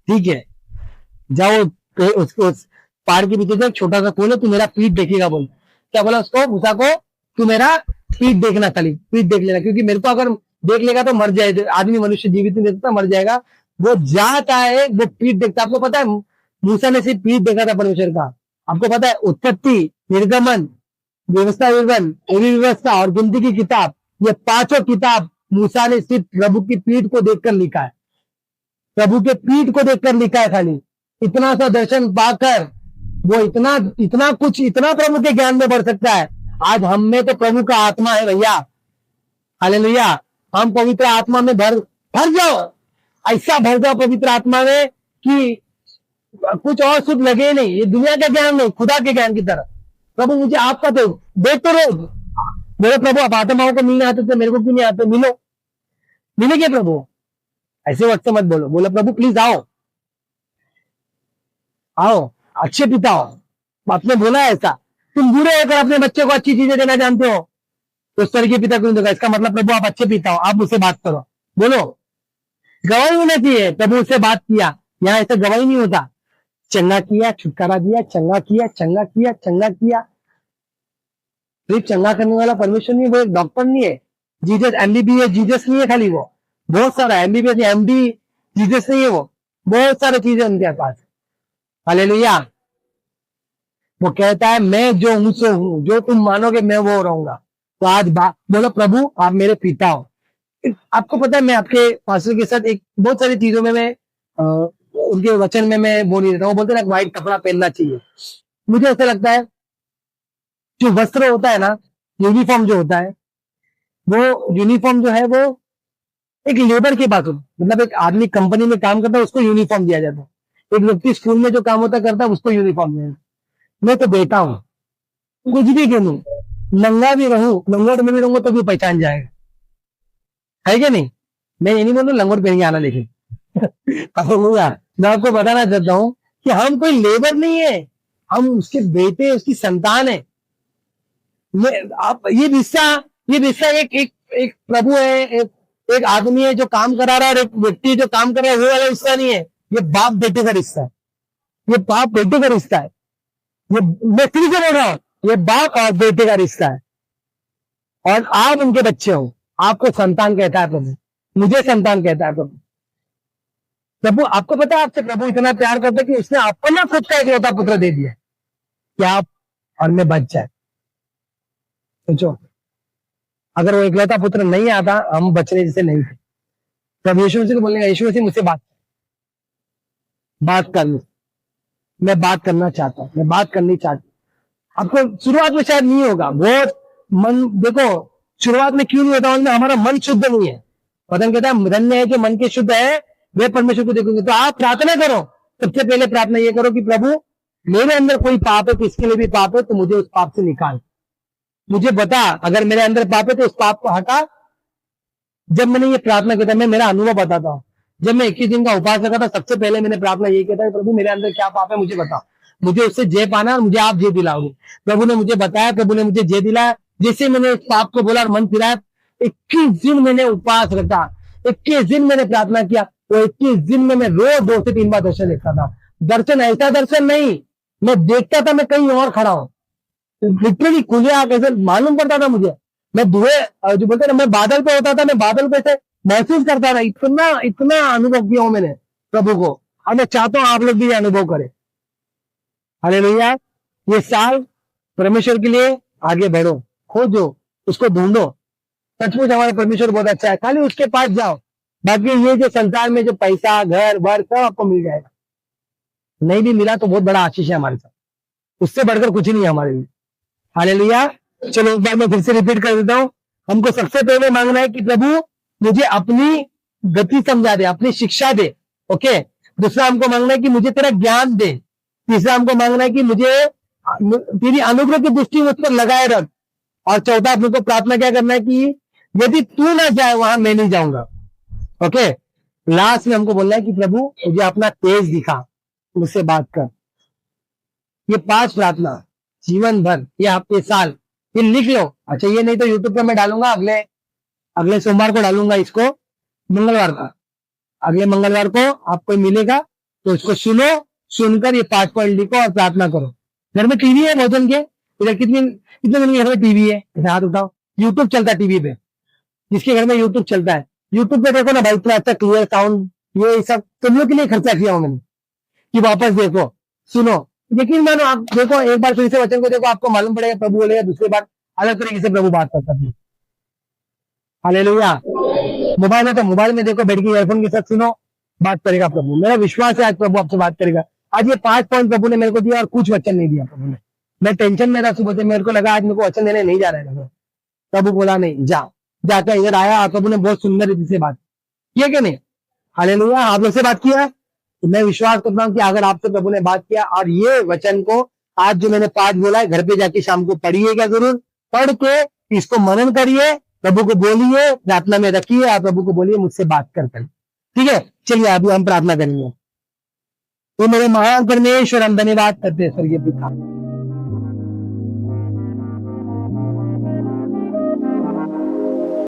ठीक है जाओ, उसको उस पहाड़ के पीछे एक छोटा सा कोल है, तू मेरा पीठ देखेगा। बोल क्या बोला उसको, मूसा को, तू मेरा पीठ देखना, खाली पीठ देख लेना, क्योंकि मेरे को अगर देख लेगा तो मर जाए, आदमी मनुष्य जीवित नहीं देखता, मर जाएगा। वो जाता है, वो पीठ देखता। आपको पता है मूसा ने सिर्फ पीठ देखा था परमेश्वर का। आपको पता है उत्पत्ति, निर्गमन, व्यवस्था विवरण, व्यवस्था और गिनती की किताब, ये पांचों किताब मूसा ने सिर्फ प्रभु की पीठ को देखकर लिखा है, प्रभु के पीठ को देखकर लिखा है। खाली इतना सा दर्शन पाकर वो इतना इतना कुछ, इतना प्रभु के ज्ञान में बढ़ सकता है। आज हम में तो प्रभु का आत्मा है भैया, हालेलुया। हम पवित्र आत्मा में भर जाओ, ऐसा भर जाओ पवित्र आत्मा में कि कुछ और सुख लगे नहीं। ये दुनिया का ज्ञान नहीं, खुदा के ज्ञान की तरह। प्रभु मुझे आपका तो देख तो रोज, मेरे प्रभु आप आत्माओं को मिलने आते थे, मेरे को क्यों नहीं आते, मिलो, मिलेंगे प्रभु। ऐसे वक्त से मत बोलो, बोलो प्रभु प्लीज आओ, आओ, अच्छे पिता हो। आपने बोला है ऐसा, तुम बूढ़े होकर अपने बच्चे को अच्छी चीजें देना जानते हो तो स्वर्गीय पिता क्यों देगा। इसका मतलब प्रभु आप अच्छे पिता हो, आप मुझसे बात करो, बोलो। गवाही होना चाहिए, प्रभु उससे बात किया, यहाँ ऐसा गवाही नहीं होता। चंगा किया, छुटकारा दिया, चंगा किया, चंगा किया, चंगा किया। सिर्फ चंगा करने वाला परमेश्वर नहीं, वो एक डॉक्टर नहीं है। जीसस एमबीबीएस जीसस नहीं है, खाली वो बहुत सारा एमबीबीएस एमडी जीसस नहीं है, वो बहुत सारी चीजें उनके पास। हालेलुया। वो कहता है मैं जो हूं सो हूं, जो तुम मानोगे मैं वो रहूंगा। तो आज बोलो प्रभु आप मेरे पिता हो। आपको पता है मैं आपके पास्टर के साथ एक बहुत सारी चीजों में मैं उनके वचन में मैं बोल नहीं देता। वो बोलते ना व्हाइट कपड़ा पहनना चाहिए। मुझे ऐसा लगता है जो वस्त्र होता है ना, यूनिफॉर्म जो होता है, वो यूनिफॉर्म जो है वो एक लेबर के पास, मतलब एक आदमी कंपनी में काम करता है उसको यूनिफॉर्म दिया जाता है, एक व्यक्ति स्कूल में जो काम होता करता है उसको यूनिफॉर्म दिया जाता है। मैं तो बेटा हूं, कुछ भी करूं, नंगा भी रहूं, लंगोट में भी रहूंगा तो भी पहचान जाएगा, है क्या नहीं। मैं ये नहीं बोलूं लंगोट पहन के आना, लेकिन मैं आपको बताना चाहता हूं कि हम कोई लेबर नहीं है, हम उसके बेटे, उसकी संतान है। आप ये रिश्ता एक प्रभु है, एक आदमी है जो काम करा रहा है और एक व्यक्ति जो काम कर रहा है, वो वाला रिश्ता नहीं है। ये बाप बेटे का रिश्ता है, ये बाप बेटे का रिश्ता है। ये मैं फिर से बोल रहा हूं, ये बाप और बेटे का रिश्ता है। और आप उनके बच्चे हो, आपको संतान कहता है प्रभु, मुझे संतान कहता है प्रभु। प्रभु आपको पता है आपसे प्रभु इतना प्यार करता है कि उसने अपना खुद का इकलौता पुत्र दे दिया कि आप और मैं बच जाए। सोचो अगर वो इकलौता पुत्र नहीं आता, हम बचने जैसे नहीं थे। तब यीशु मसीह को बोलेगा, यीशु मसीह मुझसे बात कर लो, मैं बात करना चाहता हूं, मैं बात करनी चाहती हूं। आपको शुरुआत में शायद नहीं होगा, बहुत मन, देखो शुरुआत में क्यों नहीं होता, उनमें हमारा मन शुद्ध नहीं है। पतन कहता है धन्य है जो मन के शुद्ध है वे परमेश्वर को देखोगे। तो आप प्रार्थना करो, सबसे पहले प्रार्थना ये करो कि प्रभु मेरे अंदर कोई पाप है, किसके लिए भी पाप है, तो मुझे उस पाप से निकाल, मुझे बता, अगर मेरे अंदर पाप है तो उस पाप को हटा। जब मैंने ये प्रार्थना किया था, मैं मेरा अनुभव बताता हूँ। जब मैं 21 दिन का उपवास रखा था, सबसे पहले मैंने प्रार्थना ये किया था, प्रभु मेरे अंदर क्या पाप है मुझे बताओ, मुझे उससे जय पाना और मुझे आप जय दिलाओगे। प्रभु ने मुझे बताया, प्रभु ने मुझे जय दिलाया। जैसे मैंने उस पाप को बोला और मन फिराया, 21 दिन मैंने उपवास रखा, 21 दिन मैंने प्रार्थना किया। वो 21 दिन में मैं रोज 2 से 3 बार दर्शन देखता था। दर्शन ऐसा दर्शन नहीं, मैं देखता था मैं कहीं और खड़ा हूं, लिटरली खुले आंख ऐसे मालूम पड़ता था मुझे। मैं धुएं जो बोलते ना, मैं बादल पे होता था, मैं बादल पे से महसूस करता था। इतना अनुभव किया हूं मैंने प्रभु को, और मैं चाहता हूं आप लोग भी अनुभव करें। हालेलुया। ये साल परमेश्वर के लिए आगे बढ़ो, खोजो, उसको ढूंढो। सचमुच हमारे परमेश्वर बहुत अच्छा है, खाली उसके पास जाओ। बाकी ये जो संसार में जो पैसा, घर बार सब आपको मिल जाएगा। नहीं भी मिला तो बहुत बड़ा आशीष है हमारे साथ, उससे बढ़कर कुछ नहीं है हमारे लिए। हालेलुया। चलो एक बार मैं फिर से रिपीट कर देता हूं। हमको सबसे पहले मांगना है कि प्रभु मुझे अपनी गति समझा दे, अपनी शिक्षा दे। ओके। दूसरा हमको मांगना है कि मुझे तेरा ज्ञान दे। तीसरा हमको मांगना है कि मुझे तेरी अनुग्रह की दृष्टि मुझ पर लगाए रख। और चौथा अपने को प्रार्थना क्या करना है कि यदि तू ना जाए वहां मैं नहीं जाऊंगा। ओके, लास्ट में हमको बोलना है कि प्रभु मुझे अपना तेज दिखा, मुझसे बात कर। ये 5 प्रार्थना जीवन भर, ये हफ्ते साल, ये लिख लो। अच्छा ये नहीं तो यूट्यूब पे मैं डालूंगा, अगले सोमवार को डालूंगा इसको, मंगलवार का। अगले मंगलवार को आपको मिलेगा तो इसको सुनो, सुनकर ये 5 पॉइंट लिखो और प्रार्थना करो। घर में टीवी है भोजन के, इधर कितने दिन के घर में टीवी है, इधर हाथ उठाओ। यूट्यूब चलता है टीवी पे, जिसके घर में यूट्यूब चलता है, यूट्यूब पे देखो ना भाई, इतना अच्छा क्लियर साउंड, ये सब तुम लोग के लिए खर्चा किया हूं मैंने कि वापस देखो सुनो। यकीन मानो, आप देखो एक बार फिर से वचन को देखो, आपको मालूम पड़ेगा प्रभु बोलेगा, दूसरी बार अलग तरीके से प्रभु बात करता है। हालेलुया। मोबाइल में तो मोबाइल में देखो, बैठ के ईयरफोन के साथ सुनो, बात करेगा प्रभु। मेरा विश्वास है आज प्रभु आपसे बात करेगा। आज ये 5 पॉइंट प्रभु ने मेरे को दिया और कुछ वचन नहीं दिया प्रभु ने। मैं टेंशन में था सुबह से, मेरे को लगा आज मेरे को वचन देने नहीं जा रहा है। प्रभु बोला नहीं जा, जाकर इधर आया और प्रभु ने बहुत सुंदर रीति से बात किया कि नहीं। हालेलुया। आप लोग से बात किया, तो मैं विश्वास करता हूँ कि अगर आपसे प्रभु ने बात किया और ये वचन को आज जो मैंने 5 बोला है, घर पे जाके शाम को पढ़िएगा जरूर, पढ़ के इसको मनन करिए, प्रभु को बोलिए, प्रार्थना में रखिए और प्रभु को बोलिए मुझसे बात कर। ठीक है, चलिए अभी हम प्रार्थना करेंगे। तो मेरे महान परमेश्वर हम धन्यवाद करते हैं स्वर्गीय पिता।